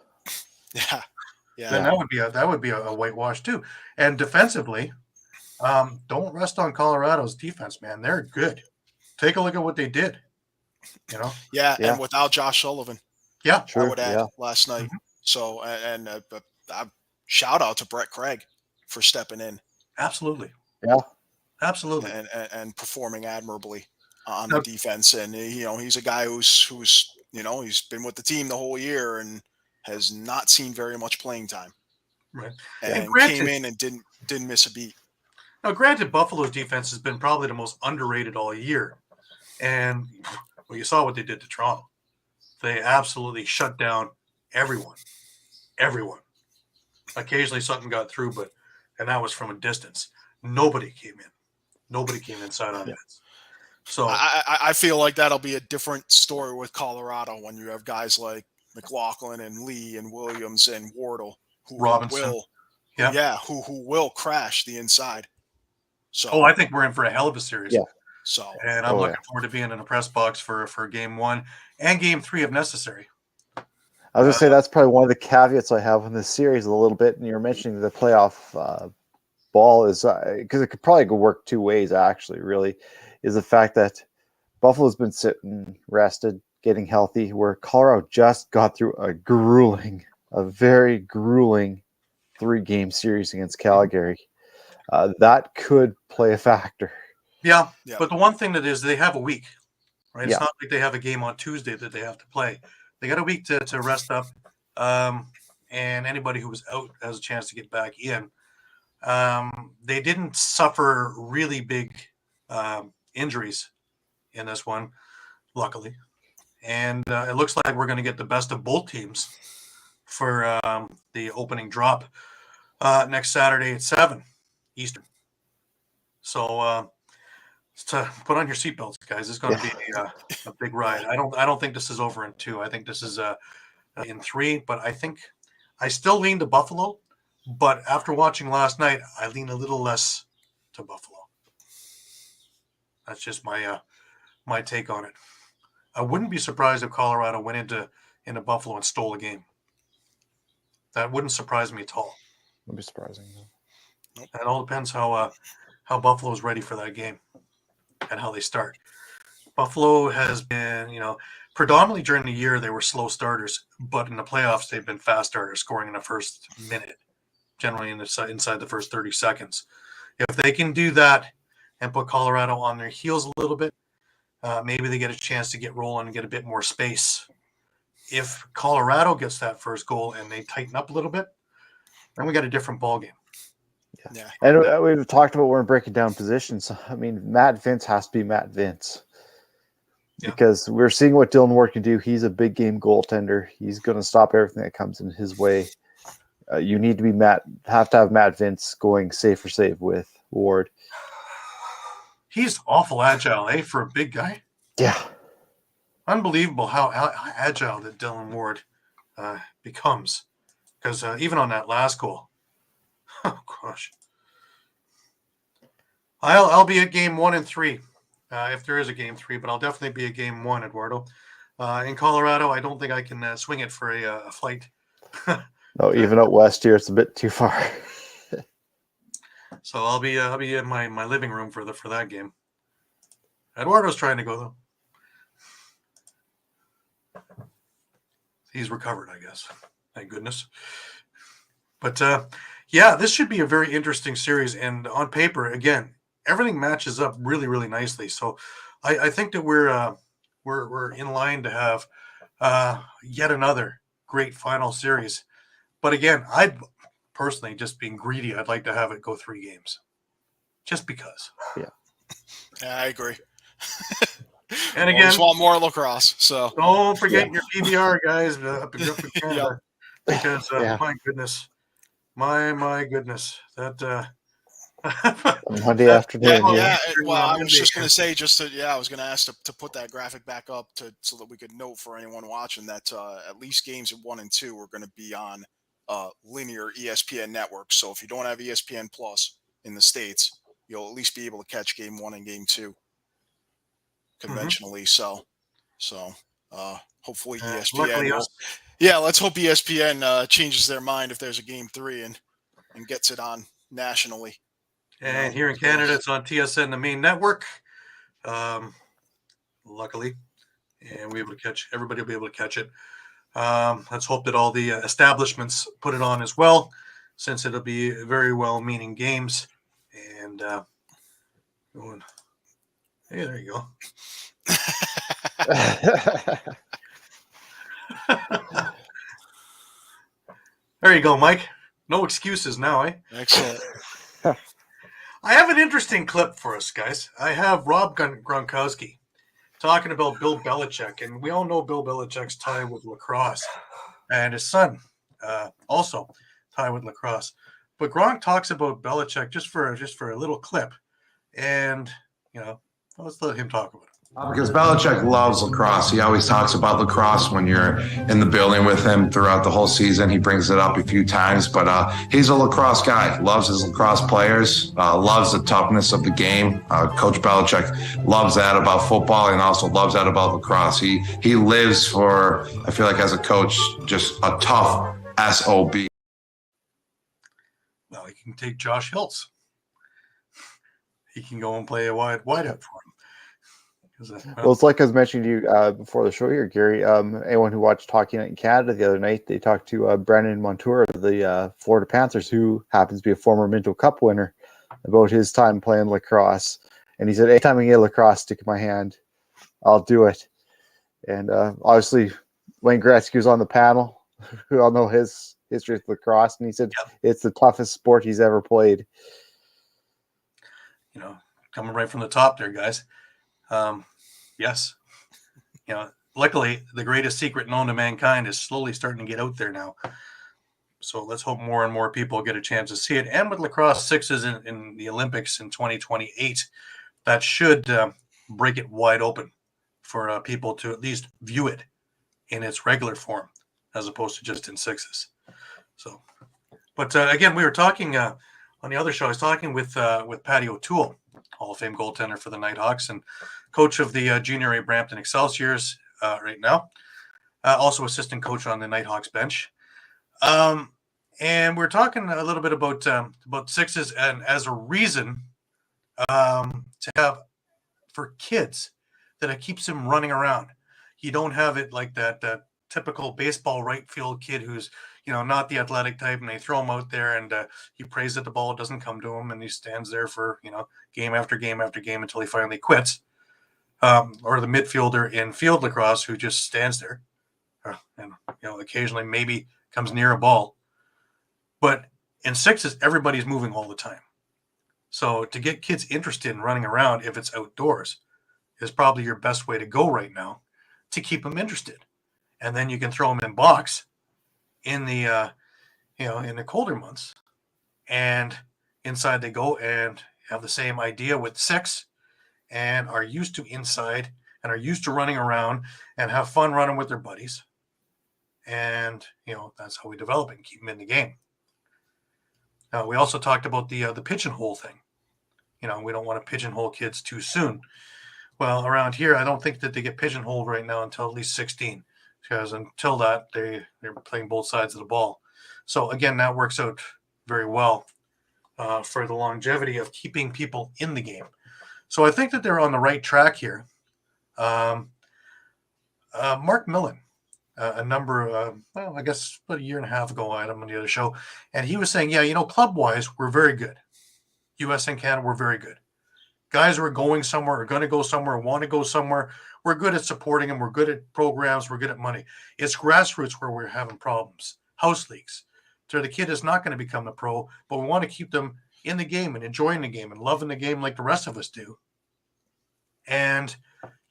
Yeah. Then that would be a whitewash too. And defensively, don't rest on Colorado's defense, man. They're good. Take a look at what they did. Yeah. And without Josh Sullivan. Yeah, I would add last night. So and shout out to Brett Craig for stepping in. Absolutely. Yeah. Absolutely. And performing admirably on the defense. And he's a guy who's he's been with the team the whole year and has not seen very much playing time. Right. And came in and didn't miss a beat. Now, granted, Buffalo's defense has been probably the most underrated all year. And you saw what they did to Toronto. They absolutely shut down everyone. Everyone. Occasionally something got through, and that was from a distance. Nobody came in. Nobody came inside on nets. So I feel like that'll be a different story with Colorado when you have guys like McLaughlin and Lee and Williams and Wardle who Robinson. will Yeah. who will crash the inside. So Oh, I think we're in for a hell of a series. Yeah. So And I'm looking forward to being in the press box for game 1 and game 3 if necessary. I was going to say that's probably one of the caveats I have in this series a little bit. And you're mentioning the playoff ball is because it could probably go work two ways, actually, really, is the fact that Buffalo's been sitting, rested, getting healthy, where Colorado just got through a very grueling 3-game series against Calgary. That could play a factor. Yeah. But the one thing that is they have a week, right? Yeah. It's not like they have a game on Tuesday that they have to play. They got a week to rest up, and anybody who was out has a chance to get back in. They didn't suffer really big injuries in this one, luckily. And it looks like we're going to get the best of both teams for the opening drop next Saturday at 7 Eastern. So to put on your seatbelts, guys. It's going to be a big ride. I don't think this is over in 2. I think this is in 3. But I still lean to Buffalo. But after watching last night, I lean a little less to Buffalo. That's just my take on it. I wouldn't be surprised if Colorado went into Buffalo and stole a game. That wouldn't surprise me at all. Wouldn't be surprising. Nope. It all depends how Buffalo's ready for that game and how they start. Buffalo has been, predominantly during the year they were slow starters, but in the playoffs they've been fast starters, scoring in the first minute, generally inside the first 30 seconds. If they can do that and put Colorado on their heels a little bit, maybe they get a chance to get rolling and get a bit more space. If Colorado gets that first goal and they tighten up a little bit, then we got a different ballgame. Yeah. And we've talked about when we're breaking down positions. I mean, Matt Vince has to be Matt Vince. Because we're seeing what Dylan Ward can do. He's a big game goaltender. He's going to stop everything that comes in his way. You need to be have to have Matt Vince going save for save with Ward. He's awful agile, for a big guy. Yeah. Unbelievable how agile that Dylan Ward becomes. Because even on that last goal, oh gosh, I'll be at game 1 and 3 if there is a game 3, but I'll definitely be at game 1, Eduardo. In Colorado, I don't think I can swing it for a flight. No, even out west here, it's a bit too far. So I'll be in my living room for that game. Eduardo's trying to go though. He's recovered, I guess. Thank goodness. But this should be a very interesting series. And on paper, again, everything matches up really, really nicely. So I think that we're in line to have yet another great final series. But again, I'd personally, just being greedy, I'd like to have it go 3 games. Just because. Yeah, I agree. And again, just want more lacrosse. So don't forget your PBR, guys, up in Canada. Because my goodness, my goodness, that Monday afternoon. Well, I was just going to say, I was going to ask to put that graphic back up so that we could note for anyone watching that at least games 1 and 2 are going to be on linear ESPN network. So if you don't have ESPN Plus in the States, you'll at least be able to catch game 1 and game 2 conventionally. So hopefully ESPN let's hope ESPN changes their mind if there's a game 3 and gets it on nationally. And here in Canada, it's on TSN, the main network. Luckily, and everybody will be able to catch it. Let's hope that all the establishments put it on as well, since it'll be very well-meaning games. And hey, there you go. There you go, Mike. No excuses now, eh? Excellent. I have an interesting clip for us, guys. I have Rob Gronkowski talking about Bill Belichick, and we all know Bill Belichick's tie with Lacrosse, and his son also tie with Lacrosse. But Gronk talks about Belichick just for a little clip, and let's let him talk about it. Because Belichick loves lacrosse. He always talks about lacrosse when you're in the building with him throughout the whole season. He brings it up a few times, but he's a lacrosse guy. Loves his lacrosse players, loves the toughness of the game. Coach Belichick loves that about football and also loves that about lacrosse. He lives for, I feel like as a coach, just a tough SOB. Well, he can take Josh Hiltz. He can go and play a wide out for him. Well, it's like I was mentioning to you before the show here, Gary. Anyone who watched Hockey Night in Canada the other night, they talked to Brandon Montour of the Florida Panthers, who happens to be a former Minto Cup winner, about his time playing lacrosse. And he said, anytime I get a lacrosse stick in my hand, I'll do it. And obviously, Wayne Gretzky was on the panel, who all know his history with lacrosse. And he said it's the toughest sport he's ever played. You know, coming right from the top there, guys. Yes. You know, luckily, the greatest secret known to mankind is slowly starting to get out there now. So let's hope more and more people get a chance to see it. And with lacrosse sixes in the Olympics in 2028, that should break it wide open for people to at least view it in its regular form, as opposed to just in sixes. So, but again, we were talking on the other show. I was talking with Patty O'Toole, Hall of Fame goaltender for the Nighthawks and coach of the Junior A Brampton Excelsiors right now. Also assistant coach on the Nighthawks bench. And we're talking a little bit about sixes and as a reason to have for kids that it keeps them running around. You don't have it like that typical baseball right field kid who's, you know, not the athletic type, and they throw him out there and he prays that the ball doesn't come to him, and he stands there for, you know, game after game after game until he finally quits. Or the midfielder in field lacrosse who just stands there and, you know, occasionally maybe comes near a ball. But in sixes, everybody's moving all the time. So to get kids interested in running around, if it's outdoors, is probably your best way to go right now to keep them interested. And then you can throw them in box in the, in the colder months, and inside they go and have the same idea with six and are used to inside and are used to running around and have fun running with their buddies. And, you know, that's how we develop it and keep them in the game. We also talked about the pigeonhole thing. You know, we don't want to pigeonhole kids too soon. Well, around here, I don't think that they get pigeonholed right now until at least 16, because until that, they're playing both sides of the ball. So again, that works out very well for the longevity of keeping people in the game. So I think that they're on the right track here. Mark Millen, I guess about a year and a half ago, I had him on the other show, and he was saying, yeah, you know, club-wise, we're very good. U.S. and Canada, we're very good. Guys who are going somewhere, are going to go somewhere, want to go somewhere. We're good at supporting them. We're good at programs. We're good at money. It's grassroots where we're having problems. House leagues. So the kid is not going to become a pro, but we want to keep them in the game and enjoying the game and loving the game like the rest of us do. And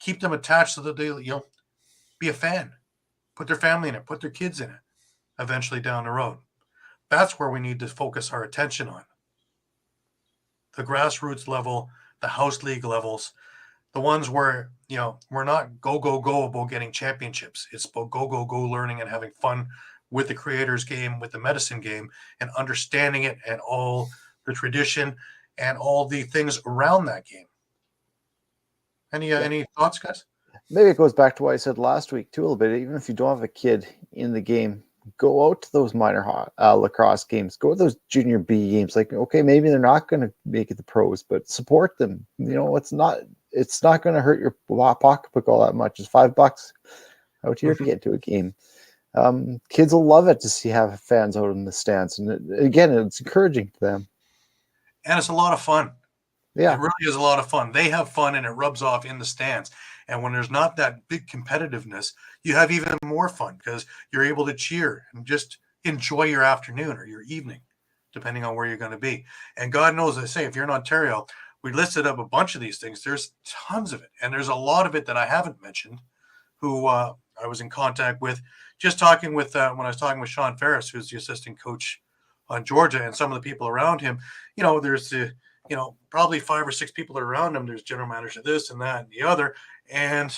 keep them attached so that they, you know, be a fan. Put their family in it. Put their kids in it eventually down the road. That's where we need to focus our attention on. The grassroots level, the house league levels, the ones where, you know, we're not go about getting championships. It's about go learning and having fun with the creator's game, with the medicine game, and understanding it and all the tradition and all the things around that game. Any thoughts, guys? Maybe it goes back to what I said last week too a little bit. Even if you don't have a kid in the game, go out to those minor lacrosse games. Go to those junior B games. Like, okay, maybe they're not going to make it the pros, but support them. You know, it's not going to hurt your pocketbook all that much. It's $5 out here to get to a game. Kids will love it to have fans out in the stands, and again, it's encouraging to them. And it's a lot of fun. Yeah, it really is a lot of fun. They have fun, and it rubs off in the stands. And when there's not that big competitiveness, you have even more fun because you're able to cheer and just enjoy your afternoon or your evening, depending on where you're going to be. And God knows, I say, if you're in Ontario, we listed up a bunch of these things. There's tons of it. And there's a lot of it that I haven't mentioned, who I was in contact with, just talking with, when I was talking with Sean Ferris, who's the assistant coach on Georgia, and some of the people around him. You know, there's the probably 5 or 6 people are around him. There's general manager this and that and the other. And,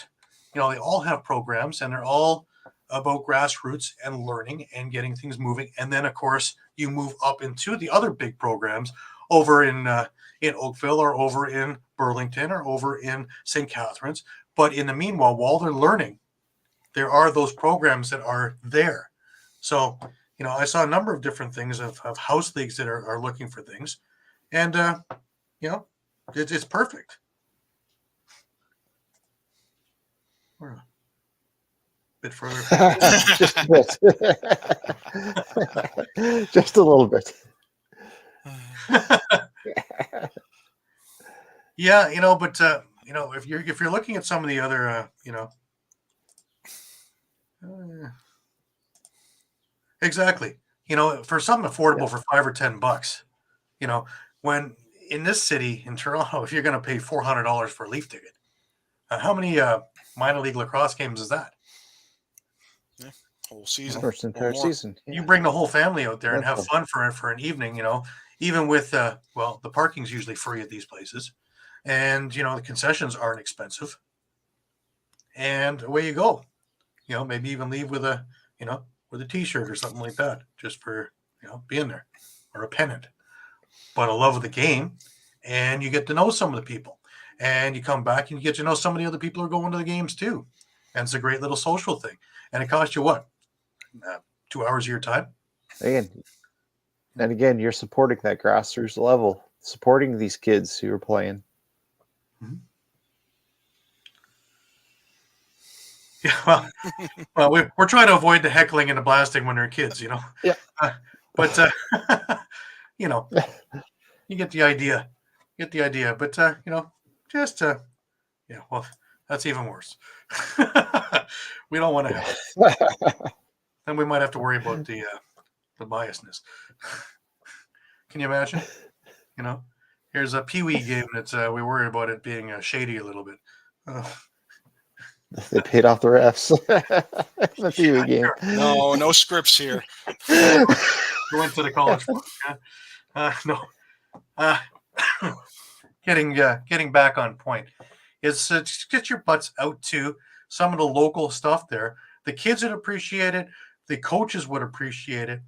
they all have programs, and they're all about grassroots and learning and getting things moving. And then, of course, you move up into the other big programs over in Oakville or over in Burlington or over in St. Catharines. But in the meanwhile, while they're learning, there are those programs that are there. So, I saw a number of different things of house leagues that are looking for things. And, it's perfect. We're a bit further. Just a bit. Just a little bit. Yeah, but if you're looking at some of the other, exactly, for something affordable for $5 or $10, when in this city in Toronto, if you're going to pay $400 for a Leaf ticket, how many minor league lacrosse games is that? Whole season, first entire season. You bring the whole family out there and have fun for an evening. Even with the parking's usually free at these places, and the concessions aren't expensive, and away you go. Maybe even leave with a T-shirt or something like that, just for being there, or a pennant. But a love of the game, and you get to know some of the people, and you come back and you get to know some of the other people who are going to the games too, and it's a great little social thing. And it costs you what, 2 hours of your time? Again, you're supporting that grassroots level, supporting these kids who are playing. Mm-hmm. Yeah, well, we're trying to avoid the heckling and the blasting when they're kids, Yeah. But you get the idea. But well, that's even worse. We don't want to have it. Then we might have to worry about the biasness. Can you imagine? Here's a Pee-wee game that's we worry about it being shady a little bit. They paid off the refs. The Pee-wee game. No scripts here. Go into the college. No. Getting back on point. It's get your butts out to some of the local stuff there. The kids would appreciate it. The coaches would appreciate it.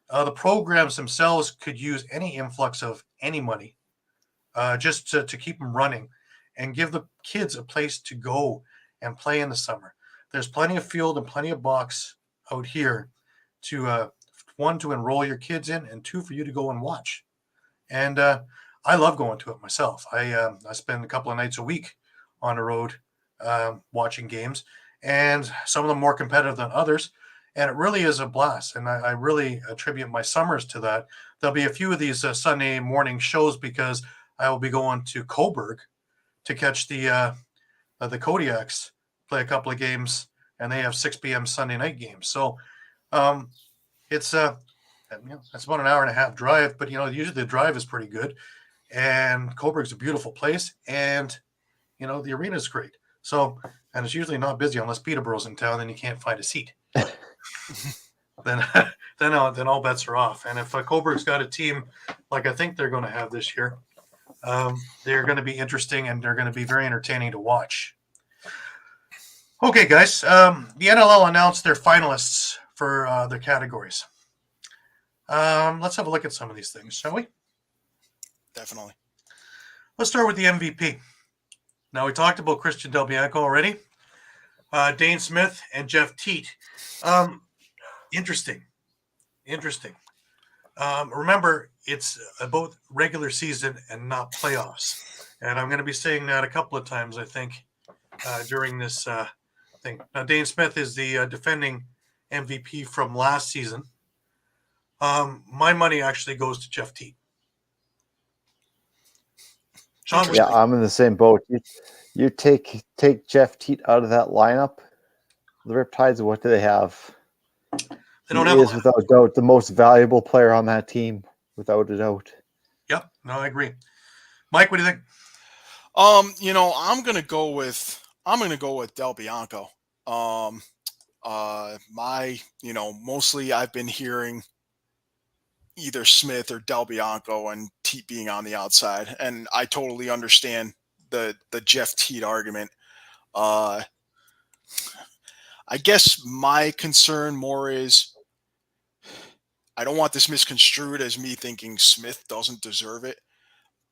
The programs themselves could use any influx of any money just to keep them running and give the kids a place to go and play in the summer. There's plenty of field and plenty of box out here to one, to enroll your kids in, and two, for you to go and watch. And I love going to it myself. I spend a couple of nights a week on the road watching games, and some of them more competitive than others. And it really is a blast. And I really attribute my summers to that. There'll be a few of these Sunday morning shows because I will be going to Coburg to catch the Kodiaks play a couple of games, and they have 6 p.m. Sunday night games. So it's that's about an hour and a half drive, but usually the drive is pretty good. And Coburg's a beautiful place, and the arena is great. So, and it's usually not busy unless Peterborough's in town, then you can't find a seat. then all bets are off. And if Coburg's got a team like I think they're going to have this year, they're going to be interesting, and they're going to be very entertaining to watch. Okay, guys, the NLL announced their finalists for their categories. Let's have a look at some of these things, shall we? Definitely. Let's start with the MVP. Now, we talked about Christian Del Bianco already. Dane Smith and Jeff Teat. Interesting. Remember, it's about regular season and not playoffs. And I'm going to be saying that a couple of times, I think, during this thing. Now, Dane Smith is the defending MVP from last season. My money actually goes to Jeff Teat. Shawn, yeah, I'm in the same boat. You take Jeff Teat out of that lineup, the Riptides, what do they have? They don't he have is without a doubt the most valuable player on that team, without a doubt. Yep, no, I agree. Mike, what do you think? I'm gonna go with Del Bianco. Mostly I've been hearing either Smith or Del Bianco and Teat being on the outside. And I totally understand the Jeff Teat argument. I guess my concern more is I don't want this misconstrued as me thinking Smith doesn't deserve it,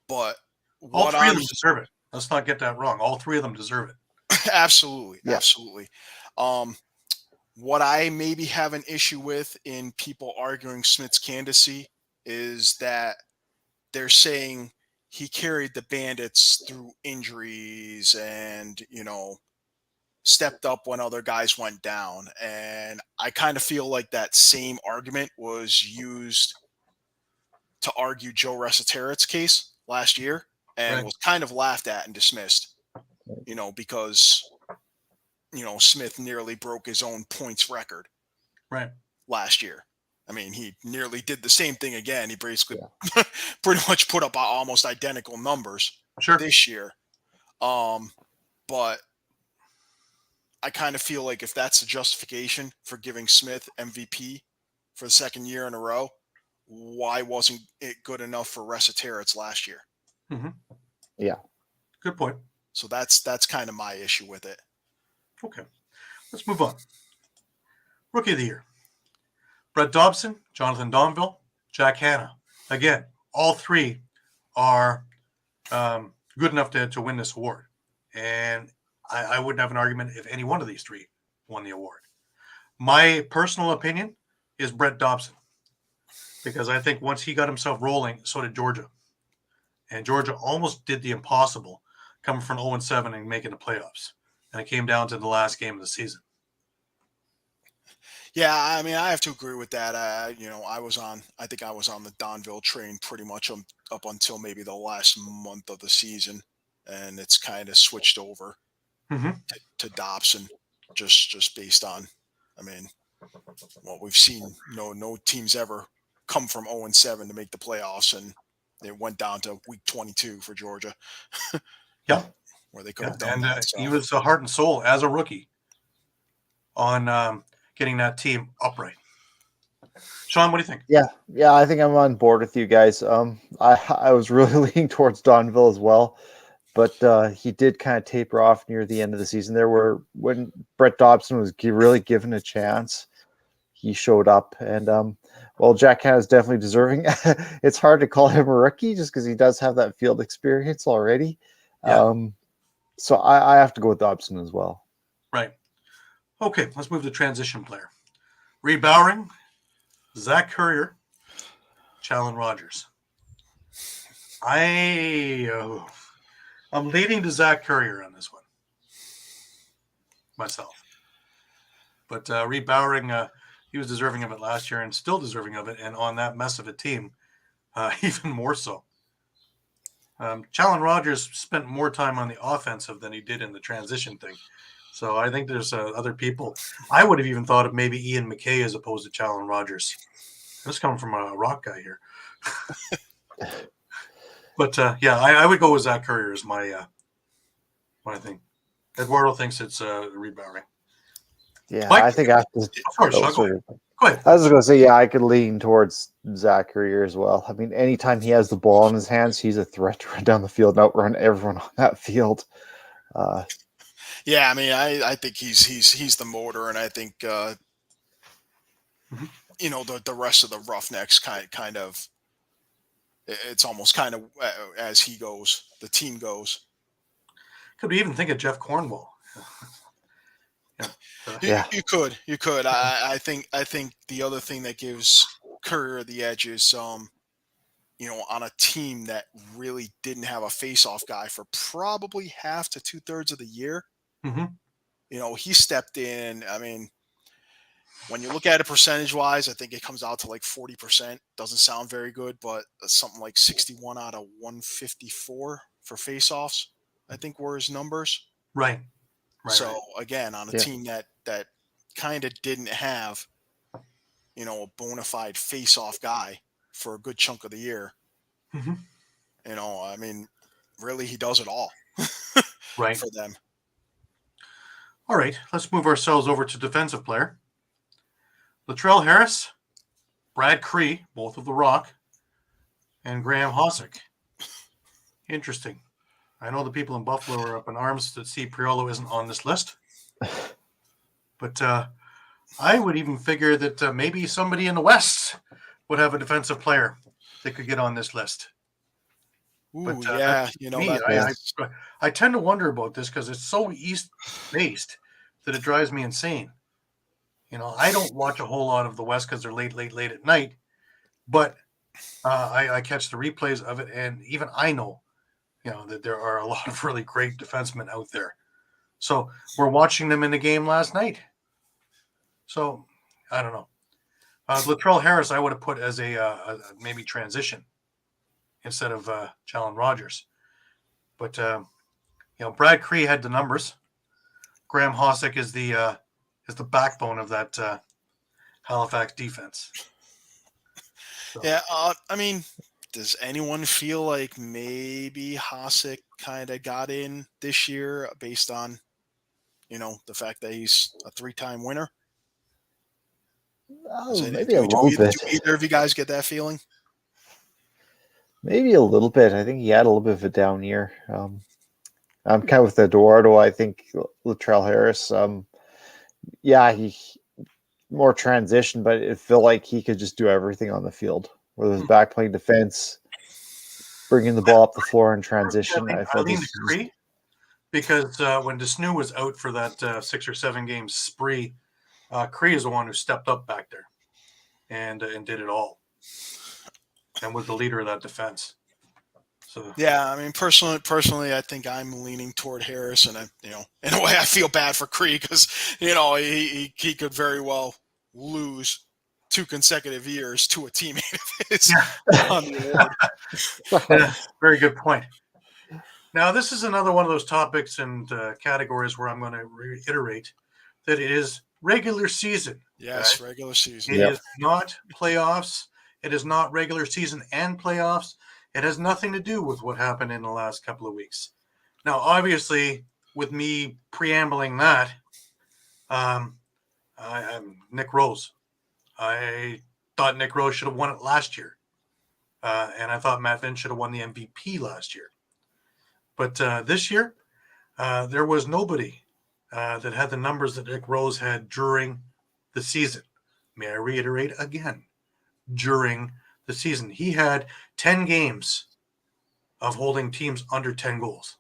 but All what three of I'm them deserve it. Let's not get that wrong. All three of them deserve it. absolutely, Yeah. absolutely. What I maybe have an issue with in people arguing Smith's candidacy is that they're saying he carried the Bandits through injuries and, stepped up when other guys went down. And I kind of feel like that same argument was used to argue Joe Resetarits' case last year and Right. was kind of laughed at and dismissed, because, Smith nearly broke his own points record Right. last year. I mean, he nearly did the same thing again. He basically pretty much put up almost identical numbers Sure. this year. But I kind of feel like if that's the justification for giving Smith MVP for the second year in a row, why wasn't it good enough for Resetarits last year? Mm-hmm. Yeah. Good point. So that's kind of my issue with it. Okay. Let's move on. Rookie of the Year. Brett Dobson, Jonathan Donville, Jack Hanna. Again, all three are good enough to win this award. And I wouldn't have an argument if any one of these three won the award. My personal opinion is Brett Dobson, because I think once he got himself rolling, so did Georgia. And Georgia almost did the impossible, coming from 0-7 and making the playoffs. And it came down to the last game of the season. Yeah, I mean, I have to agree with that. I think I was on the Donville train pretty much up until maybe the last month of the season, and it's kind of switched over to Dobson, just based on, I mean, what we've seen. No teams ever come from 0-7 to make the playoffs, and it went down to week 22 for Georgia. Yeah, where they could have done and that. So. he was the heart and soul as a rookie on getting that team upright. Shawn, what do you think? Yeah, I think I'm on board with you guys. I was really leaning towards Donville as well, but he did kind of taper off near the end of the season. When Brett Dobson was really given a chance, he showed up, and Jack Hanna is definitely deserving. It's hard to call him a rookie just because he does have that field experience already. Yeah. So I have to go with Dobson as well. Right. Okay, let's move to transition player. Reed Bowering, Zach Currier, Challen Rogers. I'm leading to Zach Currier on this one myself. But Reed Bowering, he was deserving of it last year and still deserving of it. And on that mess of a team, even more so. Challen Rogers spent more time on the offensive than he did in the transition thing. So I think there's other people. I would have even thought of maybe Ian McKay as opposed to Challen Rogers. This coming from a rock guy here. But I would go with Zach Currier as my thing. Eduardo thinks it's Reed Bowering. Yeah, Mike? I think I have to. Of course, Sean, go ahead. I was going to say, yeah, I could lean towards Zach Currier as well. I mean, anytime he has the ball in his hands, he's a threat to run down the field and outrun everyone on that field. Yeah, I mean, I think he's the motor, and I think the rest of the Roughnecks kind of it's almost kind of as he goes, the team goes. Could we even think of Jeff Cornwall? You could. I think the other thing that gives Currier the edge is on a team that really didn't have a face-off guy for probably half to 2/3 of the year. Mm-hmm. He stepped in. I mean, when you look at it percentage-wise, I think it comes out to like 40%. Doesn't sound very good, but something like 61 out of 154 for face-offs, I think were his numbers. Right. So again, on a team that kind of didn't have, a bona fide face-off guy for a good chunk of the year. Mm-hmm. I mean, really, he does it all right for them. All right, let's move ourselves over to defensive player. Latrell Harris, Brad Cree, both of the Rock, and Graham Hossack. Interesting. I know the people in Buffalo are up in arms that Steve Priolo isn't on this list. But I would even figure that maybe somebody in the West would have a defensive player that could get on this list. Ooh, But yeah, I tend to wonder about this because it's so East-based that it drives me insane. I don't watch a whole lot of the West because they're late at night, but I catch the replays of it, and even I know, that there are a lot of really great defensemen out there. So we're watching them in the game last night. So I don't know. Latrell Harris, I would have put as a maybe transition instead of Jalen Rogers. But Brad Cree had the numbers. Graham Hossack is the backbone of that Halifax defense. So. Yeah, I mean, does anyone feel like maybe Hossack kind of got in this year based on, the fact that he's a 3-time winner? Maybe a little bit. Do either of you guys get that feeling? Maybe a little bit. I think he had a little bit of a down year. I'm kind of with Eduardo. I think Latrell Harris, he more transition, but it felt like he could just do everything on the field. Whether it was back playing defense, bringing the ball up the floor in transition. I felt because when Desnu was out for that 6 or 7 game spree, Cree is the one who stepped up back there and did it all, and was the leader of that defense. So yeah, I mean, personally, I think I'm leaning toward Harris, and in a way, I feel bad for Cree because he could very well lose 2 consecutive years to a teammate of his on the award. Yeah, very good point. Now, this is another one of those topics and categories where I'm going to reiterate that it is regular season. Yes, right? Regular season. It is not playoffs. It is not regular season and playoffs. It has nothing to do with what happened in the last couple of weeks. Now, obviously, with me preambling that, I'm Nick Rose. I thought Nick Rose should have won it last year. And I thought Matt Vince should have won the MVP last year. But this year, there was nobody that had the numbers that Nick Rose had during the season. May I reiterate again, during the season. He had 10 games of holding teams under 10 goals.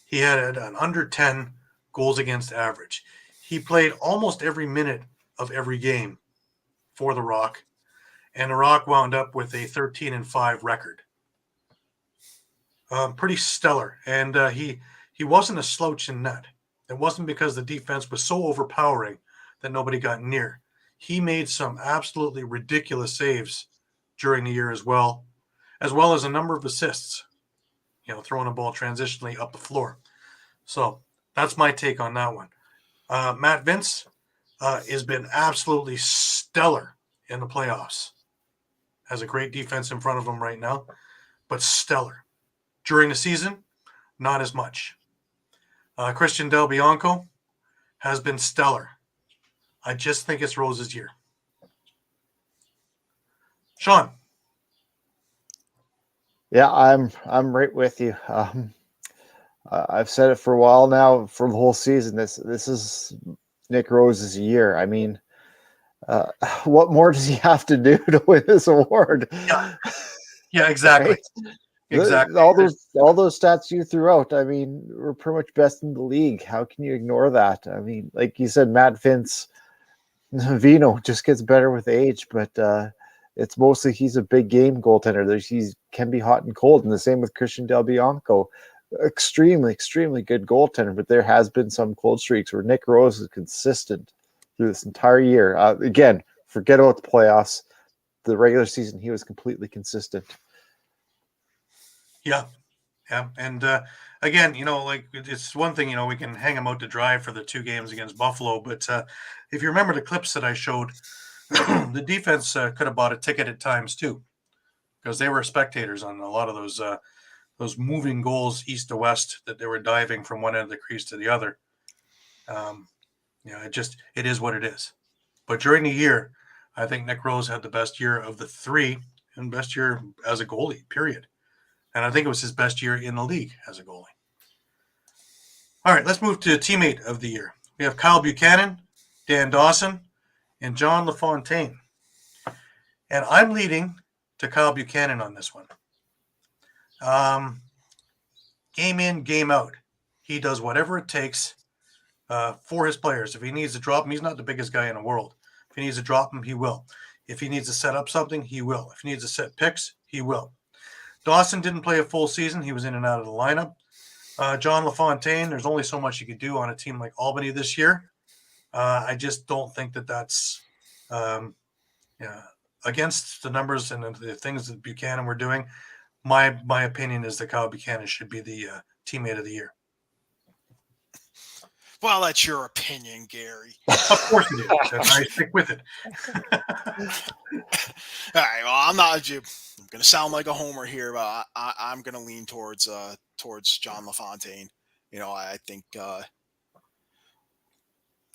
He had an under 10 goals against average. He played almost every minute of every game for the Rock, and the Rock wound up with a 13-5 record. Pretty stellar, and he wasn't a slouch in net. It wasn't because the defense was so overpowering that nobody got near. He made some absolutely ridiculous saves during the year as well as a number of assists, throwing a ball transitionally up the floor. So that's my take on that one. Matt Vince has been absolutely stellar in the playoffs. Has a great defense in front of him right now, but stellar. During the season, not as much. Christian Del Bianco has been stellar. I just think it's Rose's year. Shawn. Yeah, I'm right with you. I've said it for a while now, for the whole season. This is Nick Rose's year. I mean, what more does he have to do to win this award? Yeah, exactly. Right? Exactly. All those stats you threw out, I mean, we're pretty much best in the league. How can you ignore that? I mean, like you said, Matt Vino just gets better with age, but it's mostly he's a big game goaltender. He can be hot and cold, and the same with Christian Del Bianco. Extremely, extremely good goaltender, but there has been some cold streaks where Nick Rose is consistent through this entire year. Again, forget about the playoffs. The regular season, he was completely consistent. Yeah. And again, it's one thing, we can hang him out to dry for the 2 games against Buffalo. But if you remember the clips that I showed, the defense could have bought a ticket at times too, because they were spectators on a lot of those moving goals east to west that they were diving from one end of the crease to the other. It is what it is. But during the year, I think Nick Rose had the best year of the three and best year as a goalie, period. And I think it was his best year in the league as a goalie. All right, let's move to teammate of the year. We have Kyle Buchanan, Dan Dawson, and John LaFontaine. And I'm leading to Kyle Buchanan on this one. Game in, game out. He does whatever it takes for his players. If he needs to drop him, he's not the biggest guy in the world. If he needs to drop him, he will. If he needs to set up something, he will. If he needs to set picks, he will. Dawson didn't play a full season. He was in and out of the lineup. John LaFontaine, there's only so much you could do on a team like Albany this year. I just don't think that's against the numbers and the things that Buchanan were doing. My opinion is that Kyle Buchanan should be the teammate of the year. Well, that's your opinion, Gary. Of course it is. And I stick with it. All right. Well, I'm going to sound like a homer here, but I'm going to lean towards John LaFontaine. I think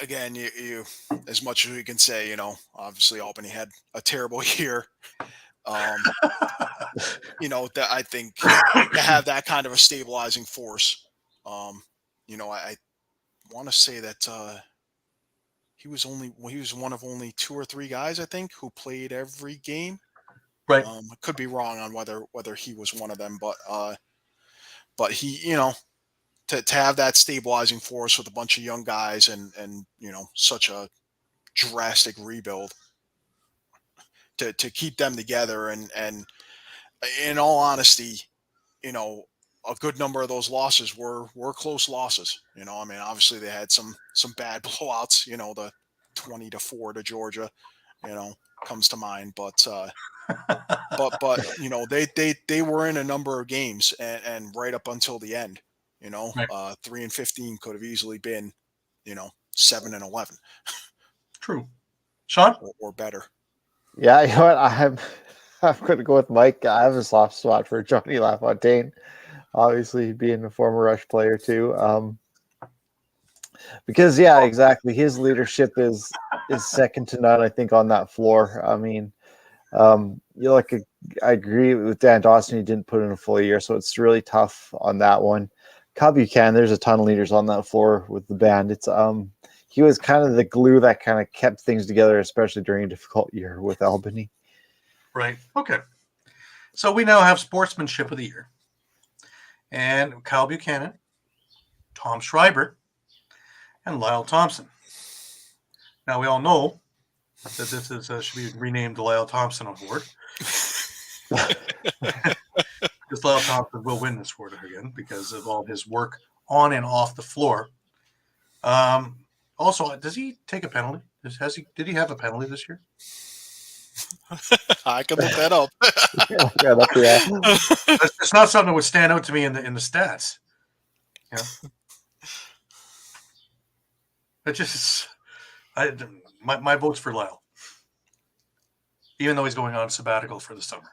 again, you as much as we can say, obviously Albany had a terrible year. That I think to have that kind of a stabilizing force. I want to say that he was one of only 2 or 3 guys, I think, who played every game. Right. I could be wrong on whether he was one of them, but he, to have that stabilizing force with a bunch of young guys and such a drastic rebuild to keep them together and in all honesty, a good number of those losses were close losses. Obviously they had some bad blowouts, the 20-4 to Georgia, comes to mind, but they were in a number of games and right up until the end, Right. 3-15 could have easily been, 7-11. True. Shawn? Or better. Yeah, you know what? I'm going to go with Mike. I have a soft spot for Johnny LaFontaine, obviously being a former Rush player too. Because exactly, his leadership is second to none. I think on that floor. I agree with Dan Dawson. He didn't put in a full year, so it's really tough on that one. Kyle Buchanan, there's a ton of leaders on that floor with the band. It's he was kind of the glue that kind of kept things together, especially during a difficult year with Albany. Right. Okay. So we now have sportsmanship of the year. And Kyle Buchanan, Tom Schreiber, and Lyle Thompson. Now we all know that this is, should be renamed the Lyle Thompson Award. Because Lyle Thompson will win this award again because of all his work on and off the floor. Also, does he take a penalty? Did he have a penalty this year? I can look that up. It's not something that would stand out to me in the stats. It just my vote's for Lyle, even though he's going on sabbatical for the summer.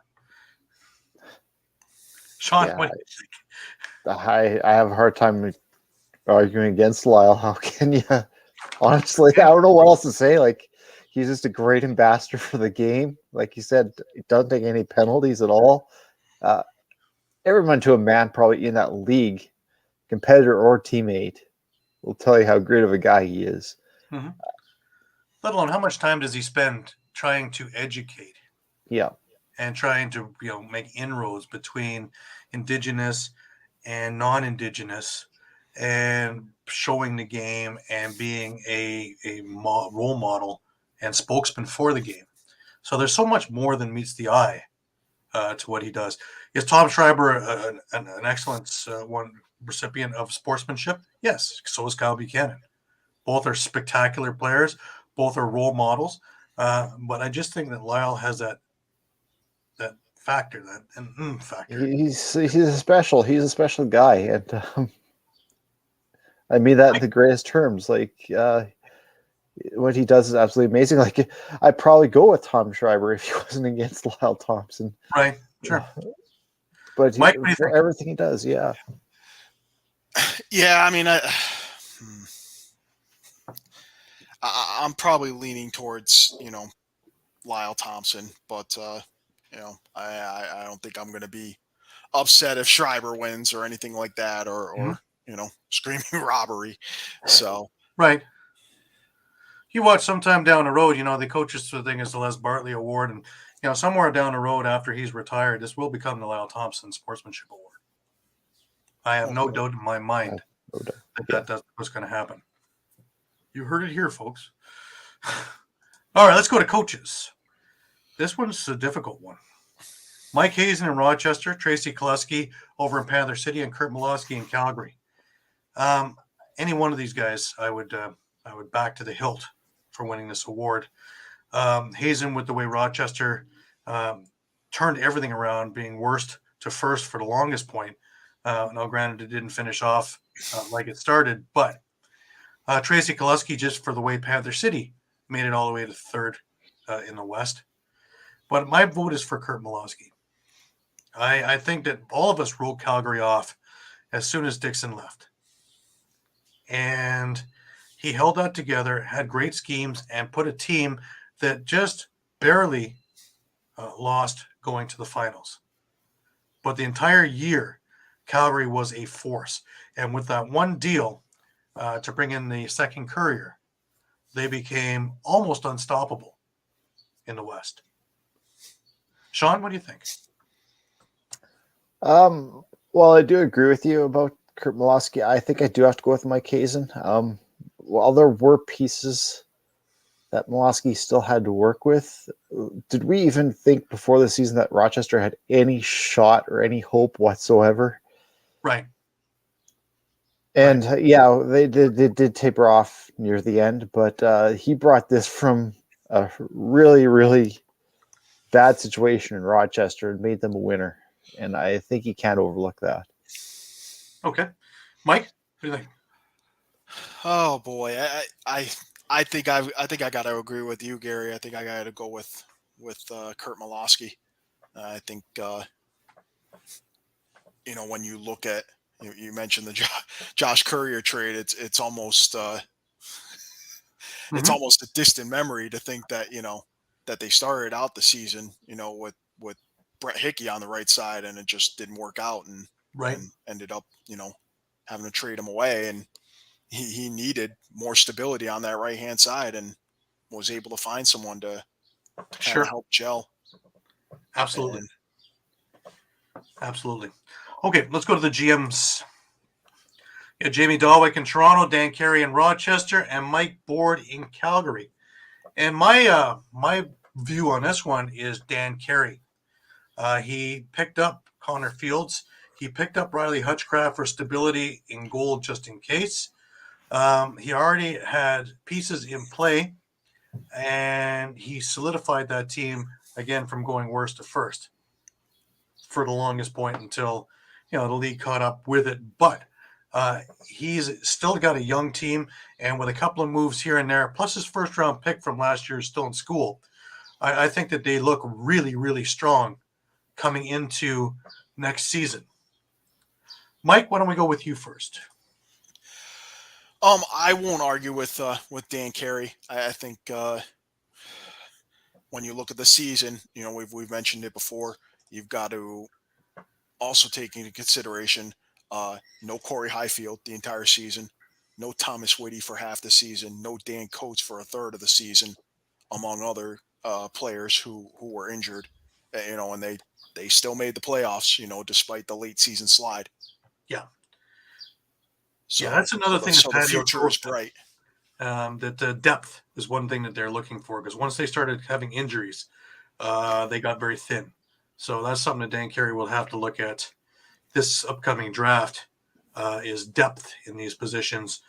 Shawn, what do you think? I have a hard time arguing against Lyle. How can you? Honestly, I don't know what else to say. Like, he's just a great ambassador for the game. Like you said, he doesn't take any penalties at all. Everyone to a man probably in that league, competitor or teammate, will tell you how great of a guy he is. Mm-hmm. Let alone how much time does he spend trying to educate? Yeah. And trying to make inroads between Indigenous and non-Indigenous and showing the game and being a role model and spokesman for the game. So there's so much more than meets the eye to what he does. Is Tom Schreiber an excellent recipient of sportsmanship? Yes, so is Kyle Buchanan. Both are spectacular players. Both are role models. But I just think that Lyle has that factor, factor. He's a special guy, and I mean that in the greatest terms. Like what he does is absolutely amazing. Like I'd probably go with Tom Schreiber if he wasn't against Lyle Thompson. Right. Sure. But Mike, for everything he does, yeah. Yeah, I mean, I'm probably leaning towards Lyle Thompson, but I don't think I'm going to be upset if Schreiber wins or anything like that, or screaming robbery. So Right. You watch sometime down the road, the coaches thing is the Les Bartley Award, and somewhere down the road after he's retired, this will become the Lyle Thompson Sportsmanship Award. I have no doubt in my mind that's what's going to happen. You heard it here, folks. All right, let's go to coaches. This one's a difficult one. Mike Hazen in Rochester, Tracy Kelusky over in Panther City, and Kurt Milosky in Calgary. Any one of these guys, I would back to the hilt for winning this award. Hazen, with the way Rochester turned everything around, being worst to first for the longest point. Now, granted, it didn't finish off like it started, but Tracy Kelusky, just for the way Panther City made it all the way to third in the West. But my vote is for Kurt Milosky. I think that all of us wrote Calgary off as soon as Dixon left. And he held that together, had great schemes, and put a team that just barely lost going to the finals. But the entire year, Calgary was a force. And with that one deal to bring in the second courier, they became almost unstoppable in the West. Shawn, what do you think? Well, I do agree with you about Kurt Milosky. I think I do have to go with Mike Hazen. While there were pieces that Milosky still had to work with, did we even think before the season that Rochester had any shot or any hope whatsoever? Right. And they did taper off near the end, but he brought this from a really, really bad situation in Rochester and made them a winner. And I think you can't overlook that. Okay. Mike, what do you think? Oh boy, I think I got to agree with you, Gary. I think I got to go with Kurt Milosky. I think when you look at you mentioned the Josh Courier trade, it's almost it's almost a distant memory to think that that they started out the season with Brett Hickey on the right side, and it just didn't work out, and ended up having to trade him away, and he needed more stability on that right hand side, and was able to find someone to kind of help gel. Absolutely. Absolutely. Okay, let's go to the GMs. Yeah, Jamie Dalwick in Toronto, Dan Carey in Rochester, and Mike Board in Calgary. And my view on this one is Dan Carey. He picked up Connor Fields. He picked up Riley Hutchcraft for stability in goal just in case. He already had pieces in play, and he solidified that team again from going worst to first for the longest point until the league caught up with it. But he's still got a young team, and with a couple of moves here and there, plus his first round pick from last year is still in school, I think that they look really, really strong coming into next season. Mike, why don't we go with you first? I won't argue with Dan Carey. I think when you look at the season, we've mentioned it before. You've got to also take into consideration no Corey Highfield the entire season, no Thomas Whitty for half the season, no Dan Coates for a third of the season, among other players who were injured. And they still made the playoffs, despite the late season slide. Yeah. So, that's another thing. So the future is bright. That the depth is one thing that they're looking for, because once they started having injuries, they got very thin. So that's something that Dan Carey will have to look at this upcoming draft, is depth in these positions,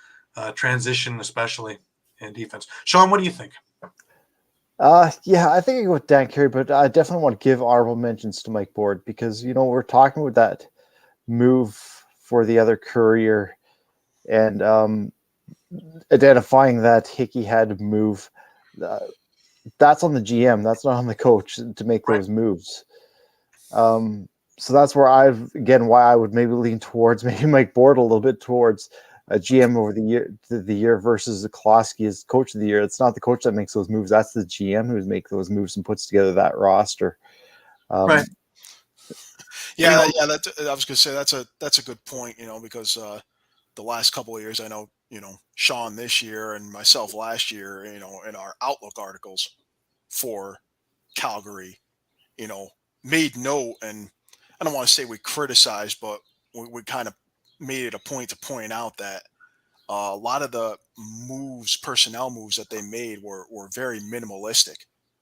transition especially, and defense. Shawn, what do you think? I think I go with Dan Carey, but I definitely want to give honorable mentions to Mike Board, because we're talking about that move for the other courier and identifying that Hickey had to move. That's on the GM. That's not on the coach to make those moves. So that's where why I would maybe lean towards maybe Mike Board a little bit towards a GM over the year versus Klosky as coach of the year. It's not the coach that makes those moves. That's the GM who makes those moves and puts together that roster. Right. Yeah, yeah. I was gonna say that's a good point. Because the last couple of years, I know Shawn this year and myself last year, in our Outlook articles for Calgary, made note, and I don't want to say we criticized, but we kind of made it a point to point out that a lot of the personnel moves that they made were very minimalistic.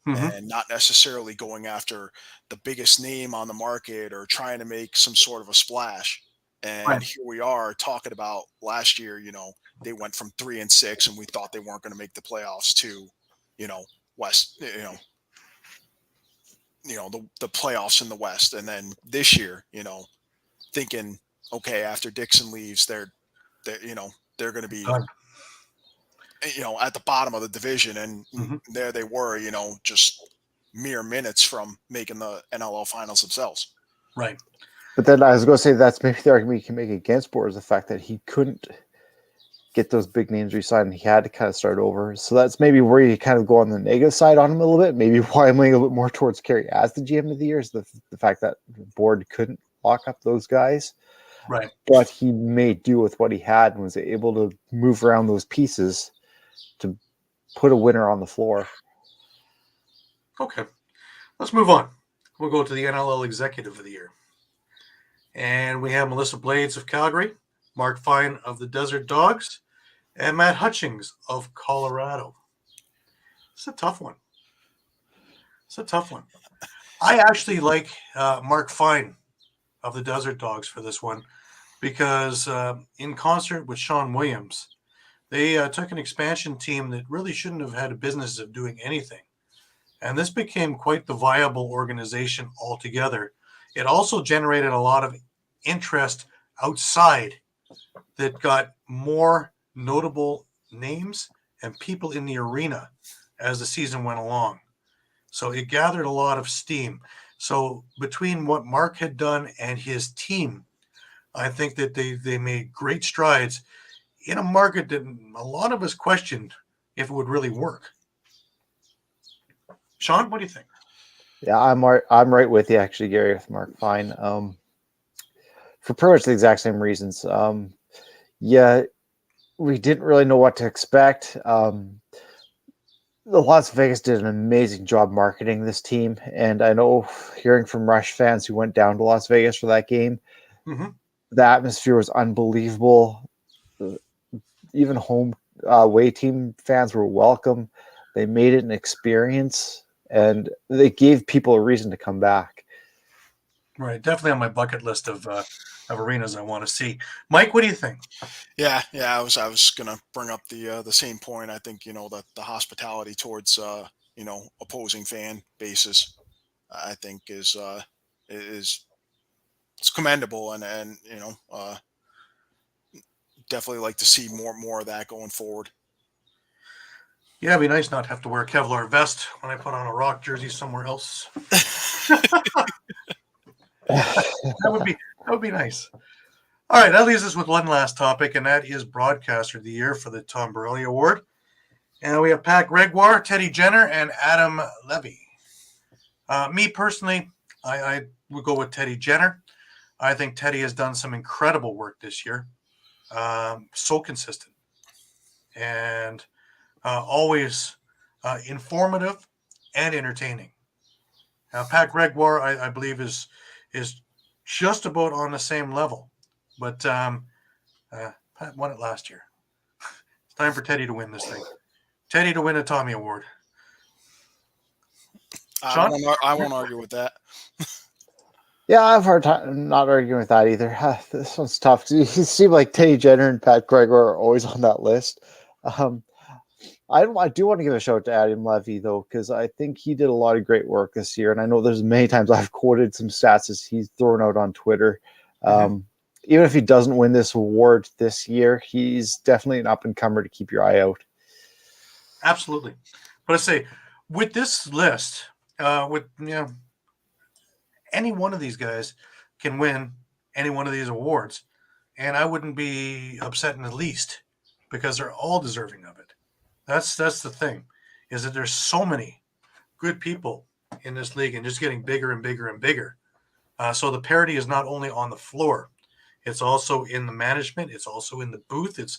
Mm-hmm. And not necessarily going after the biggest name on the market or trying to make some sort of a splash. And Right. here we are talking about last year, they went from 3-6 and we thought they weren't going to make the playoffs to, West, the playoffs in the West. And then this year, thinking, okay, after Dixon leaves, they're going to be, Done. at the bottom of the division. And Mm-hmm. there they were, just mere minutes from making the NLL finals themselves. Right. But then I was going to say that's maybe the argument you can make against Boer is the fact that he couldn't get those big names re-signed. He had to kind of start over. So that's maybe where you kind of go on the negative side on him a little bit. Maybe why I'm leaning a little bit more towards Kerry as the GM of the year is the fact that the board couldn't lock up those guys. Right. But he made do with what he had and was able to move around those pieces to put a winner on the floor. Okay. Let's move on. We'll go to the NLL Executive of the Year. And we have Melissa Blades of Calgary, Mark Fine of the Desert Dogs, and Matt Hutchings of Colorado. It's a tough one. I actually like Mark Fine of the Desert Dogs for this one because in concert with Sean Williams, they took an expansion team that really shouldn't have had a business of doing anything. And this became quite the viable organization altogether. It also generated a lot of interest outside that got more notable names and people in the arena as the season went along. So it gathered a lot of steam. So between what Mark had done and his team, I think that they made great strides in a market that a lot of us questioned if it would really work. Shawn, what do you think? Yeah, I'm right with you actually, Gary, with Mark Fine. For pretty much the exact same reasons. Yeah, we didn't really know what to expect. The Las Vegas did an amazing job marketing this team, and I know hearing from Rush fans who went down to Las Vegas for that game, Mm-hmm. the atmosphere was unbelievable. Even home away team fans were welcome. They made it an experience, and they gave people a reason to come back. Right, definitely on my bucket list of arenas I want to see. Mike, what do you think? Yeah. I was gonna bring up the same point. I think that the hospitality towards opposing fan bases, I think is it's commendable, and definitely like to see more of that going forward. Yeah, it'd be nice not to have to wear a Kevlar vest when I put on a Rock jersey somewhere else. That would be nice. All right, that leaves us with one last topic, and that is Broadcaster of the Year for the Tom Burley Award. And we have Pat Gregoire, Teddy Jenner, and Adam Levy. Me personally, I would go with Teddy Jenner. I think Teddy has done some incredible work this year. So consistent and always informative and entertaining. Pat Gregoire, I believe, is just about on the same level. But Pat won it last year. It's time for Teddy to win this thing. Teddy to win a Tommy Award. I won't argue with that. Yeah, I have a hard time not arguing with that either. This one's tough because you seem like Teddy Jenner and Pat Gregoire are always on that list. I do want to give a shout out to Adam Levy, though, because I think he did a lot of great work this year. And I know there's many times I've quoted some stats as he's thrown out on Twitter. Even if he doesn't win this award this year, he's definitely an up-and-comer to keep your eye out. Absolutely. But I say, with this list, any one of these guys can win any one of these awards. and I wouldn't be upset in the least because they're all deserving of it. That's the thing, is that there's so many good people in this league and just getting bigger and bigger and bigger. So the parity is not only on the floor, it's also in the management, it's also in the booth, it's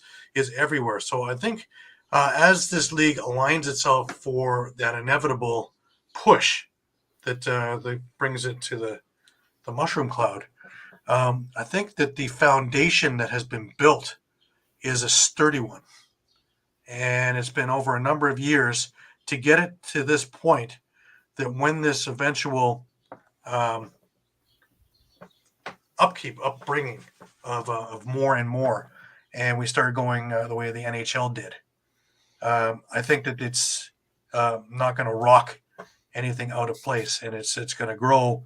everywhere. So I think as this league aligns itself for that inevitable push that brings it to the mushroom cloud, I think that the foundation that has been built is a sturdy one. And it's been over a number of years to get it to this point that when this eventual upbringing of more and more, and we started going the way the NHL did, I think that it's not going to rock anything out of place, and it's going to grow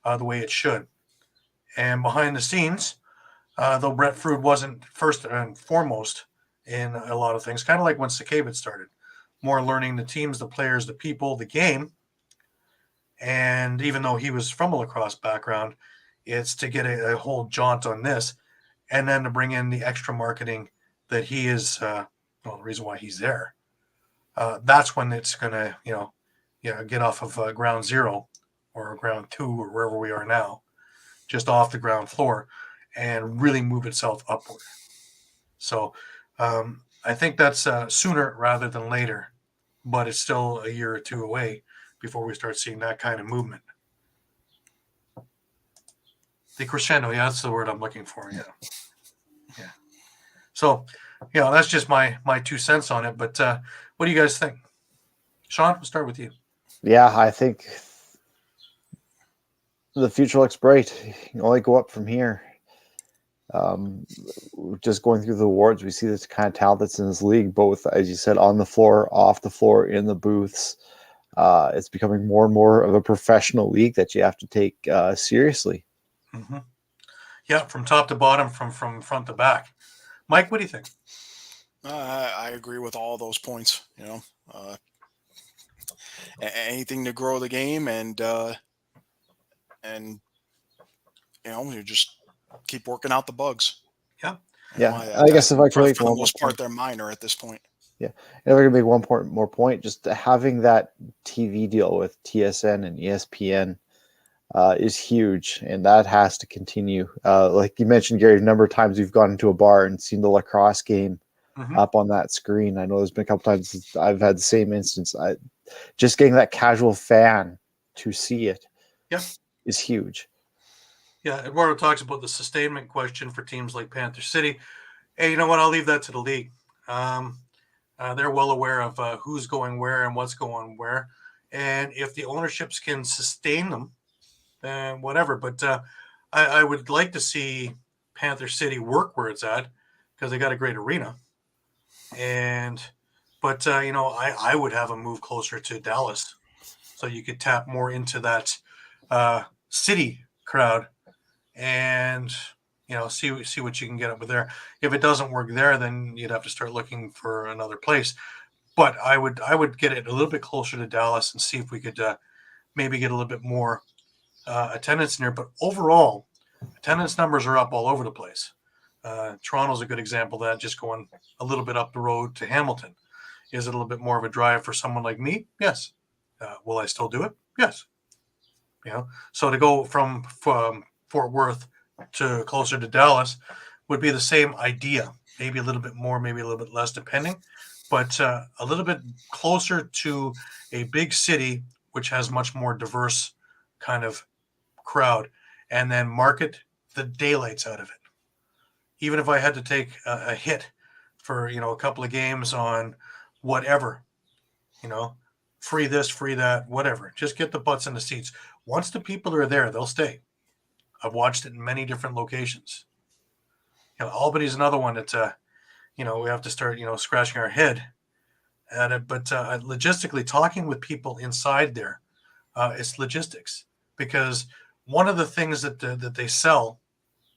the way it should. And behind the scenes, though Brett Frude wasn't first and foremost in a lot of things, kind of like when Sakavit started, more learning the teams, the players, the people, the game. And even though he was from a lacrosse background, it's to get a whole jaunt on this, and then to bring in the extra marketing that he is, the reason why he's there. That's when it's going to, get off of ground zero or ground 2 or wherever we are now, just off the ground floor, and really move itself upward. So I think that's sooner rather than later, but it's still a year or two away before we start seeing that kind of movement. The crescendo, yeah, that's the word I'm looking for. Yeah. So, that's just my 2 cents on it. But what do you guys think? Shawn, we'll start with you. Yeah, I think the future looks bright. You can only go up from here. Just going through the awards, we see this kind of talent that's in this league, both, as you said, on the floor, off the floor, in the booths. It's becoming more and more of a professional league that you have to take seriously. Mm-hmm. Yeah, from top to bottom, from front to back. Mike, what do you think? I agree with all those points. Anything to grow the game, and you just keep working out the bugs. Yeah. I guess if I could make for the most part, they're minor at this point. Yeah, and if I could make one more point, just having that TV deal with TSN and ESPN is huge, and that has to continue. Like you mentioned, Gary, a number of times we've gone into a bar and seen the lacrosse game up on that screen. I know there's been a couple times I've had the same instance. Just getting that casual fan to see it is huge. Yeah, Eduardo talks about the sustainment question for teams like Panther City. Hey, you know what? I'll leave that to the league. They're well aware of who's going where and what's going where. And if the ownerships can sustain them, then whatever. But I would like to see Panther City work where it's at, because they got a great arena. But I would have them move closer to Dallas so you could tap more into that city crowd and see what you can get over there. If it doesn't work there, then you'd have to start looking for another place. But I would get it a little bit closer to Dallas and see if we could maybe get a little bit more attendance in there. But overall, attendance numbers are up all over the place. Toronto's a good example of that, just going a little bit up the road to Hamilton. Is it a little bit more of a drive for someone like me? Yes. Will I still do it? Yes. So to go from Fort Worth to closer to Dallas would be the same idea. Maybe a little bit more, maybe a little bit less, depending. But a little bit closer to a big city, which has much more diverse kind of crowd, and then market the daylights out of it. Even if I had to take a hit for, a couple of games on whatever, free this, free that, whatever. Just get the butts in the seats. Once the people are there, they'll stay. I've watched it in many different locations. Albany's another one that, we have to start, scratching our head at it. But logistically, talking with people inside there, it's logistics. Because one of the things that they sell,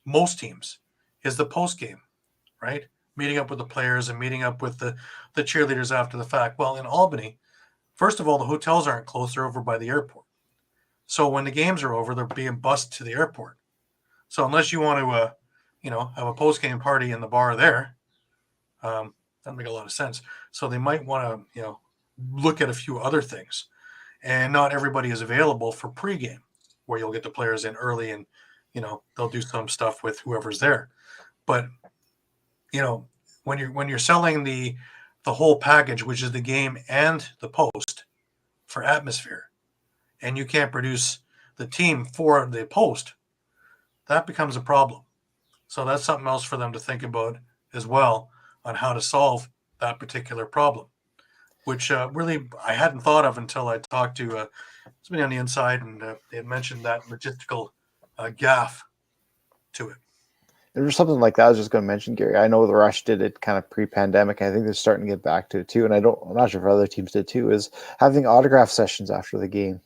most teams, is the post game, right? Meeting up with the players and meeting up with the cheerleaders after the fact. Well, in Albany, first of all, the hotels aren't close. They're over by the airport. So when the games are over, they're being bused to the airport. So unless you want to, have a post-game party in the bar there. Doesn't make a lot of sense. So they might want to, look at a few other things. And not everybody is available for pregame, where you'll get the players in early and, they'll do some stuff with whoever's there. But, when you're selling the whole package, which is the game and the post for atmosphere, and you can't produce the team for the post, that becomes a problem. So that's something else for them to think about as well on how to solve that particular problem, which really I hadn't thought of until I talked to somebody on the inside, and they had mentioned that logistical gaffe to it. There's something like that I was just going to mention, Gary. I know the Rush did it kind of pre-pandemic. I think they're starting to get back to it too. And I'm not sure if other teams did too, is having autograph sessions after the game.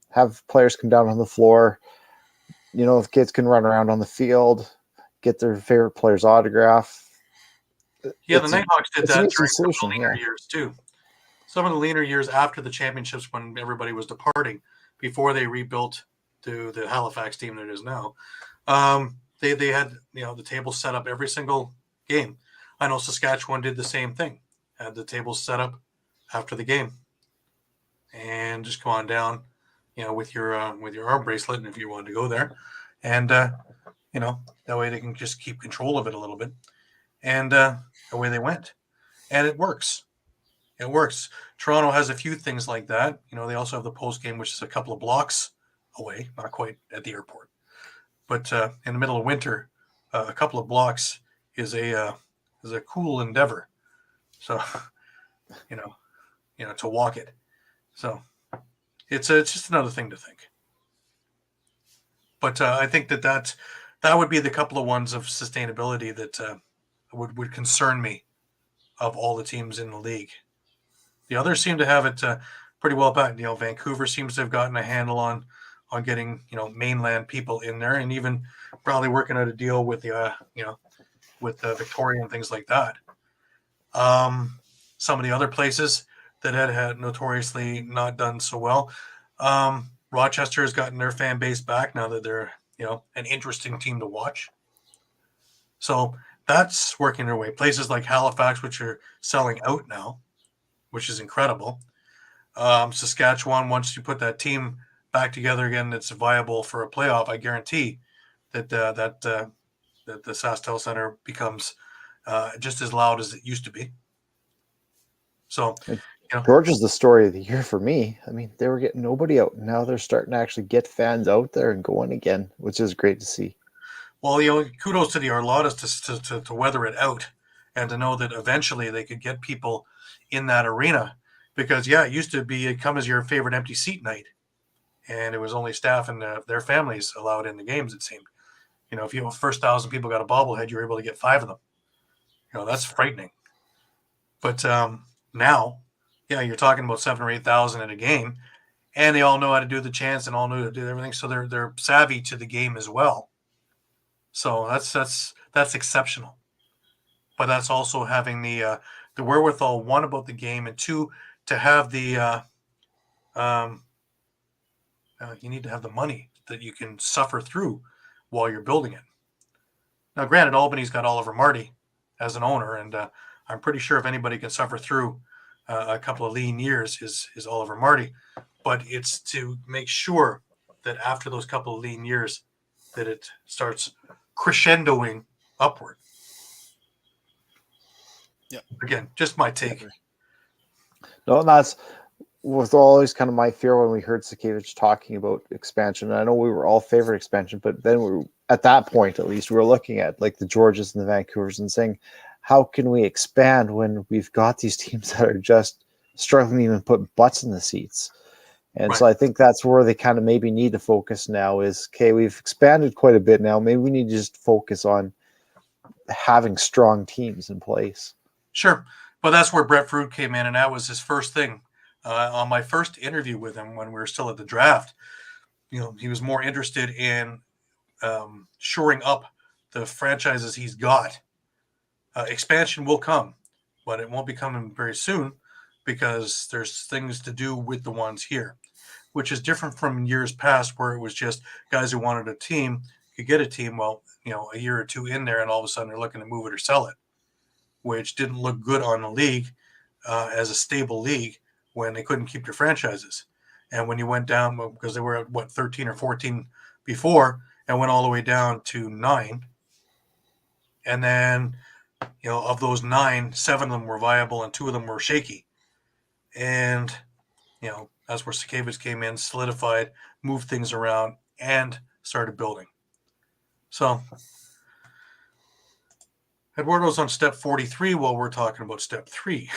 Have players come down on the floor. If kids can run around on the field, get their favorite player's autograph. Yeah, the Nighthawks did that during some of the solution, leaner years too. Some of the leaner years after the championships, when everybody was departing, before they rebuilt to the Halifax team that it is now, they had the tables set up every single game. I know Saskatchewan did the same thing. Had the tables set up after the game, and just go on down, with your arm bracelet, and if you wanted to go there, and that way they can just keep control of it a little bit, and away they went, and it works. It works. Toronto has a few things like that. They also have the post game, which is a couple of blocks away, not quite at the airport, but in the middle of winter, a couple of blocks is a cool endeavor. So, to walk it. So it's just another thing to think. But I think that would be the couple of ones of sustainability that would concern me of all the teams in the league. The others seem to have it pretty well back. Vancouver seems to have gotten a handle on getting mainland people in there, and even probably working out a deal with the with Victoria and things like that. Some of the other places that had notoriously not done so well. Rochester has gotten their fan base back now that they're an interesting team to watch. So that's working their way. Places like Halifax, which are selling out now, which is incredible. Saskatchewan, once you put that team back together again, that's viable for a playoff, I guarantee that the SaskTel Center becomes just as loud as it used to be. So, George is the story of the year for me. I mean, they were getting nobody out. Now they're starting to actually get fans out there and going again, which is great to see. Well, kudos to the Arladas to weather it out and to know that eventually they could get people in that arena, because it used to be come as your favorite empty seat night, and it was only staff and their families allowed in the games. It seemed, if you first 1,000 people got a bobblehead, you were able to get 5 of them. That's frightening. But now, you're talking about 7,000 or 8,000 in a game, and they all know how to do the chants and all know how to do everything, so they're savvy to the game as well. So that's exceptional. But that's also having the wherewithal, one, about the game, and two, to have the you need to have the money that you can suffer through while you're building it. Now, granted, Albany's got Oliver Marty as an owner, and I'm pretty sure if anybody can suffer through a couple of lean years is Oliver Marty. But it's to make sure that after those couple of lean years that it starts crescendoing upward. Yeah. Again, just my take. No, that's was always kind of my fear when we heard Sakevich talking about expansion. I know we were all favoring expansion, but then at that point, at least, we were looking at like the Georges and the Vancouvers and saying, how can we expand when we've got these teams that are just struggling to even put butts in the seats? And right. So I think that's where they kind of maybe need to focus now is, okay, we've expanded quite a bit now. Maybe we need to just focus on having strong teams in place. Sure. But that's where Brett Fruit came in, and that was his first thing. On my first interview with him when we were still at the draft, he was more interested in shoring up the franchises he's got. Expansion will come, but it won't be coming very soon because there's things to do with the ones here, which is different from years past where it was just guys who wanted a team you get a team, well, a year or two in there, and all of a sudden they're looking to move it or sell it, which didn't look good on the league as a stable league when they couldn't keep their franchises. And when you went down, because they were at 13 or 14 before, and went all the way down to 9, and then of those 9, 7 of them were viable and 2 of them were shaky. And that's where Sakavich came in, solidified, moved things around, and started building. So Eduardo's on step 43 while we're talking about step 3.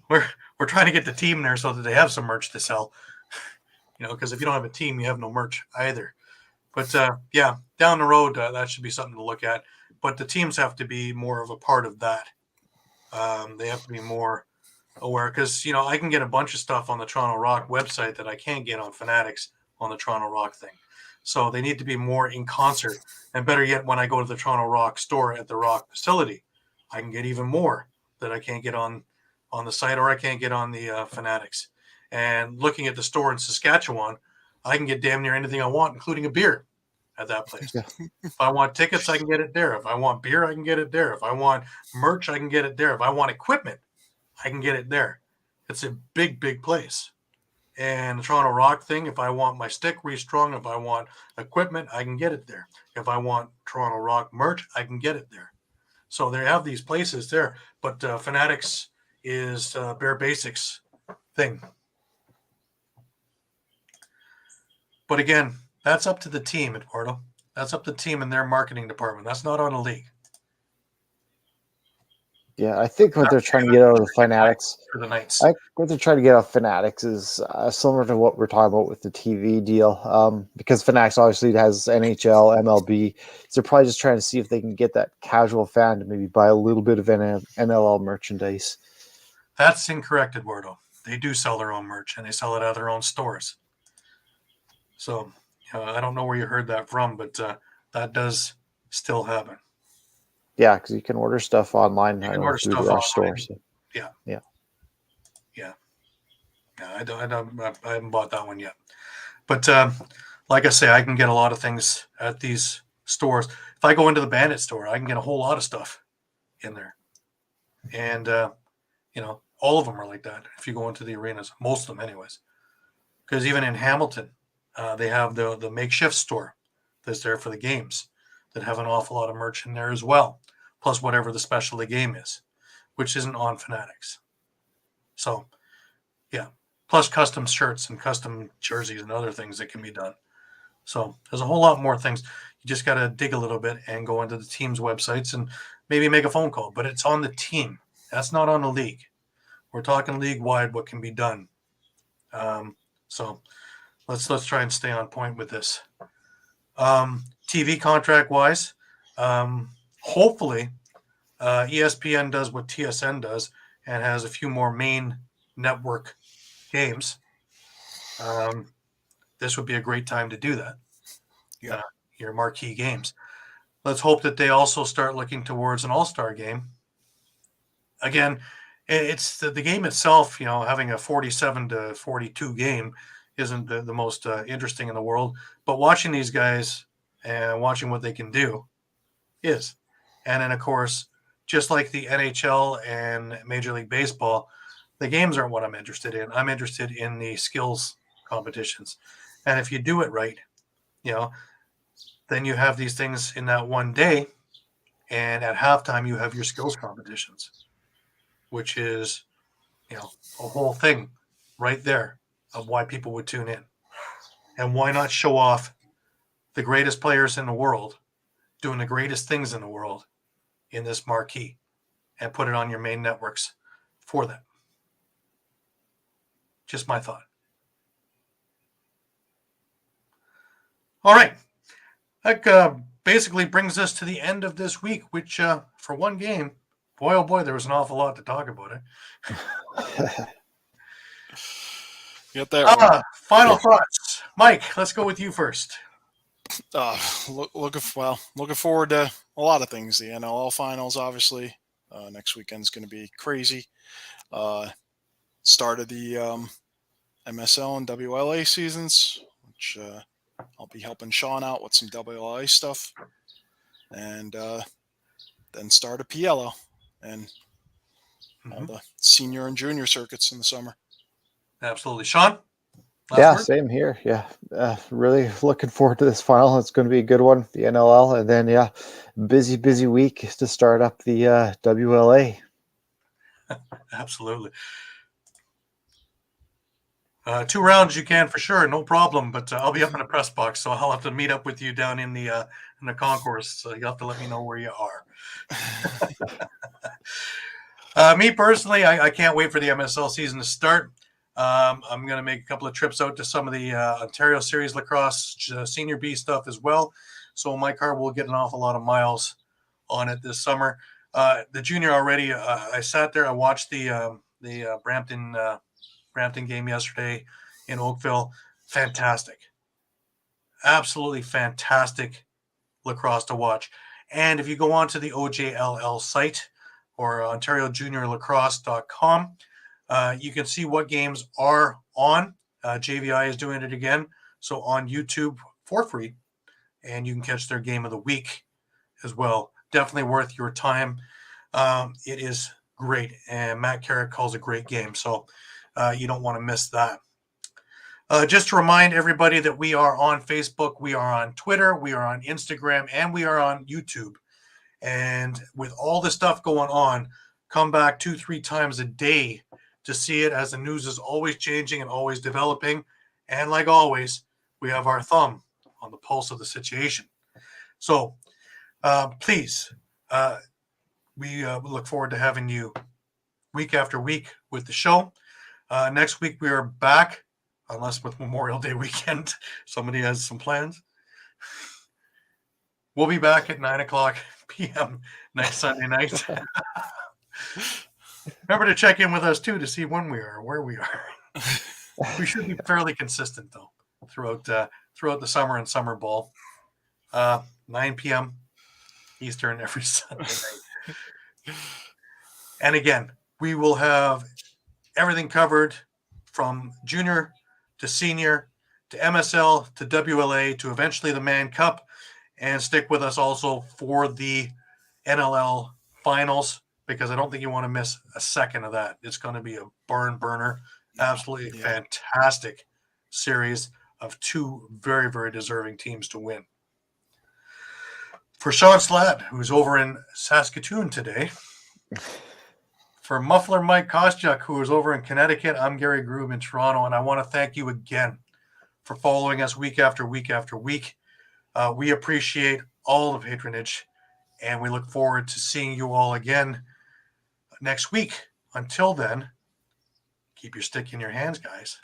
We're trying to get the team there so that they have some merch to sell. Because if you don't have a team, you have no merch either. But down the road, that should be something to look at. But the teams have to be more of a part of that. They have to be more aware, because I can get a bunch of stuff on the Toronto Rock website that I can't get on Fanatics on the Toronto Rock thing. So they need to be more in concert. And better yet, when I go to the Toronto Rock store at the Rock facility, I can get even more that I can't get on the site, or I can't get on the Fanatics. And looking at the store in Saskatchewan, I can get damn near anything I want, including a beer at that place. Yeah. If I want tickets, I can get it there. If I want beer, I can get it there. If I want merch, I can get it there. If I want equipment, I can get it there. It's a big, big place. And the Toronto Rock thing, if I want my stick restrung, if I want equipment, I can get it there. If I want Toronto Rock merch, I can get it there. So they have these places there. But Fanatics is bare basics thing. But again, that's up to the team, Eduardo. That's up to the team and their marketing department. That's not on the league. Yeah, I think what they're trying to get out of the Fanatics, For the Knights. what they're trying to get out of Fanatics is similar to what we're talking about with the TV deal. Because Fanatics obviously has NHL, MLB, so they're probably just trying to see if they can get that casual fan to maybe buy a little bit of NLL merchandise. That's incorrect, Eduardo. They do sell their own merch, and they sell it out of their own stores. So I don't know where you heard that from, but that does still happen. Yeah, because you can order stuff online. You can order stuff their online. store. So. Yeah. I haven't bought that one yet. But like I say, I can get a lot of things at these stores. If I go into the Bandit store, I can get a whole lot of stuff in there. And, all of them are like that if you go into the arenas, most of them anyways. Because even in Hamilton, they have the makeshift store that's there for the games that have an awful lot of merch in there as well, plus whatever the special of the game is, which isn't on Fanatics. So, yeah, plus custom shirts and custom jerseys and other things that can be done. So there's a whole lot more things. You just got to dig a little bit and go into the team's websites and maybe make a phone call, but it's on the team. That's not on the league. We're talking league-wide what can be done. So let's try and stay on point with this. TV contract-wise, hopefully ESPN does what TSN does and has a few more main network games. This would be a great time to do that. Yeah. Your marquee games. Let's hope that they also start looking towards an all-star game. Again, it's the game itself, having a 47-42 game isn't the most interesting in the world, but watching these guys and watching what they can do is. And then, of course, just like the NHL and Major League Baseball, the games aren't what I'm interested in. I'm interested in the skills competitions. And if you do it right, then you have these things in that one day, and at halftime you have your skills competitions, which is, a whole thing right there of why people would tune in. And why not show off the greatest players in the world doing the greatest things in the world in this marquee and put it on your main networks for that. Just my thought. All right. That basically brings us to the end of this week, which for one game, boy, oh boy, there was an awful lot to talk about it. Get that Final thoughts. Mike, let's go with you first. Looking forward to a lot of things. The NLL finals, obviously. Next weekend's going to be crazy. Start of the MSL and WLA seasons, which I'll be helping Shawn out with some WLA stuff, and then start a PLO and all the senior and junior circuits in the summer. Absolutely. Shawn? Yeah, same here. Yeah, really looking forward to this final. It's going to be a good one, the NLL, and then busy week to start up the WLA. Absolutely. 2 rounds you can for sure, no problem. But I'll be up in the press box, so I'll have to meet up with you down in the concourse. So you have to let me know where you are. Me personally, I can't wait for the MSL season to start. I'm going to make a couple of trips out to some of the Ontario Series Lacrosse Senior B stuff as well. So my car will get an awful lot of miles on it this summer. The junior already, I sat there, I watched the Brampton game yesterday in Oakville. Fantastic. Absolutely fantastic lacrosse to watch. And if you go on to the OJLL site or OntarioJuniorLacrosse.com, you can see what games are on. JVI is doing it again. So on YouTube for free, and you can catch their game of the week as well. Definitely worth your time. It is great. And Matt Carrick calls a great game. So you don't want to miss that. Just to remind everybody that we are on Facebook, we are on Twitter, we are on Instagram, and we are on YouTube. And with all the stuff going on, come back 2-3 times a day to see it, as the news is always changing and always developing. And like always, we have our thumb on the pulse of the situation. So please, we look forward to having you week after week with the show. Next week we are back, unless with Memorial Day weekend somebody has some plans. We'll be back at 9:00 p.m. next Sunday night. Remember to check in with us too to see when we are, where we are. We should be fairly consistent though throughout the summer and summer ball. 9 p.m. Eastern every Sunday night. And again, we will have everything covered from junior to senior to MSL to WLA to eventually the Man Cup, and stick with us also for the NLL finals, because I don't think you want to miss a second of that. It's going to be a barn burner. Absolutely fantastic series of 2 very, very deserving teams to win. For Shawn Slaght, who's over in Saskatoon today, for Muffler Mike Kostyuk, who is over in Connecticut, I'm Gary Groob in Toronto, and I want to thank you again for following us week after week after week. We appreciate all the patronage, and we look forward to seeing you all again next week. Until then, keep your stick in your hands, guys.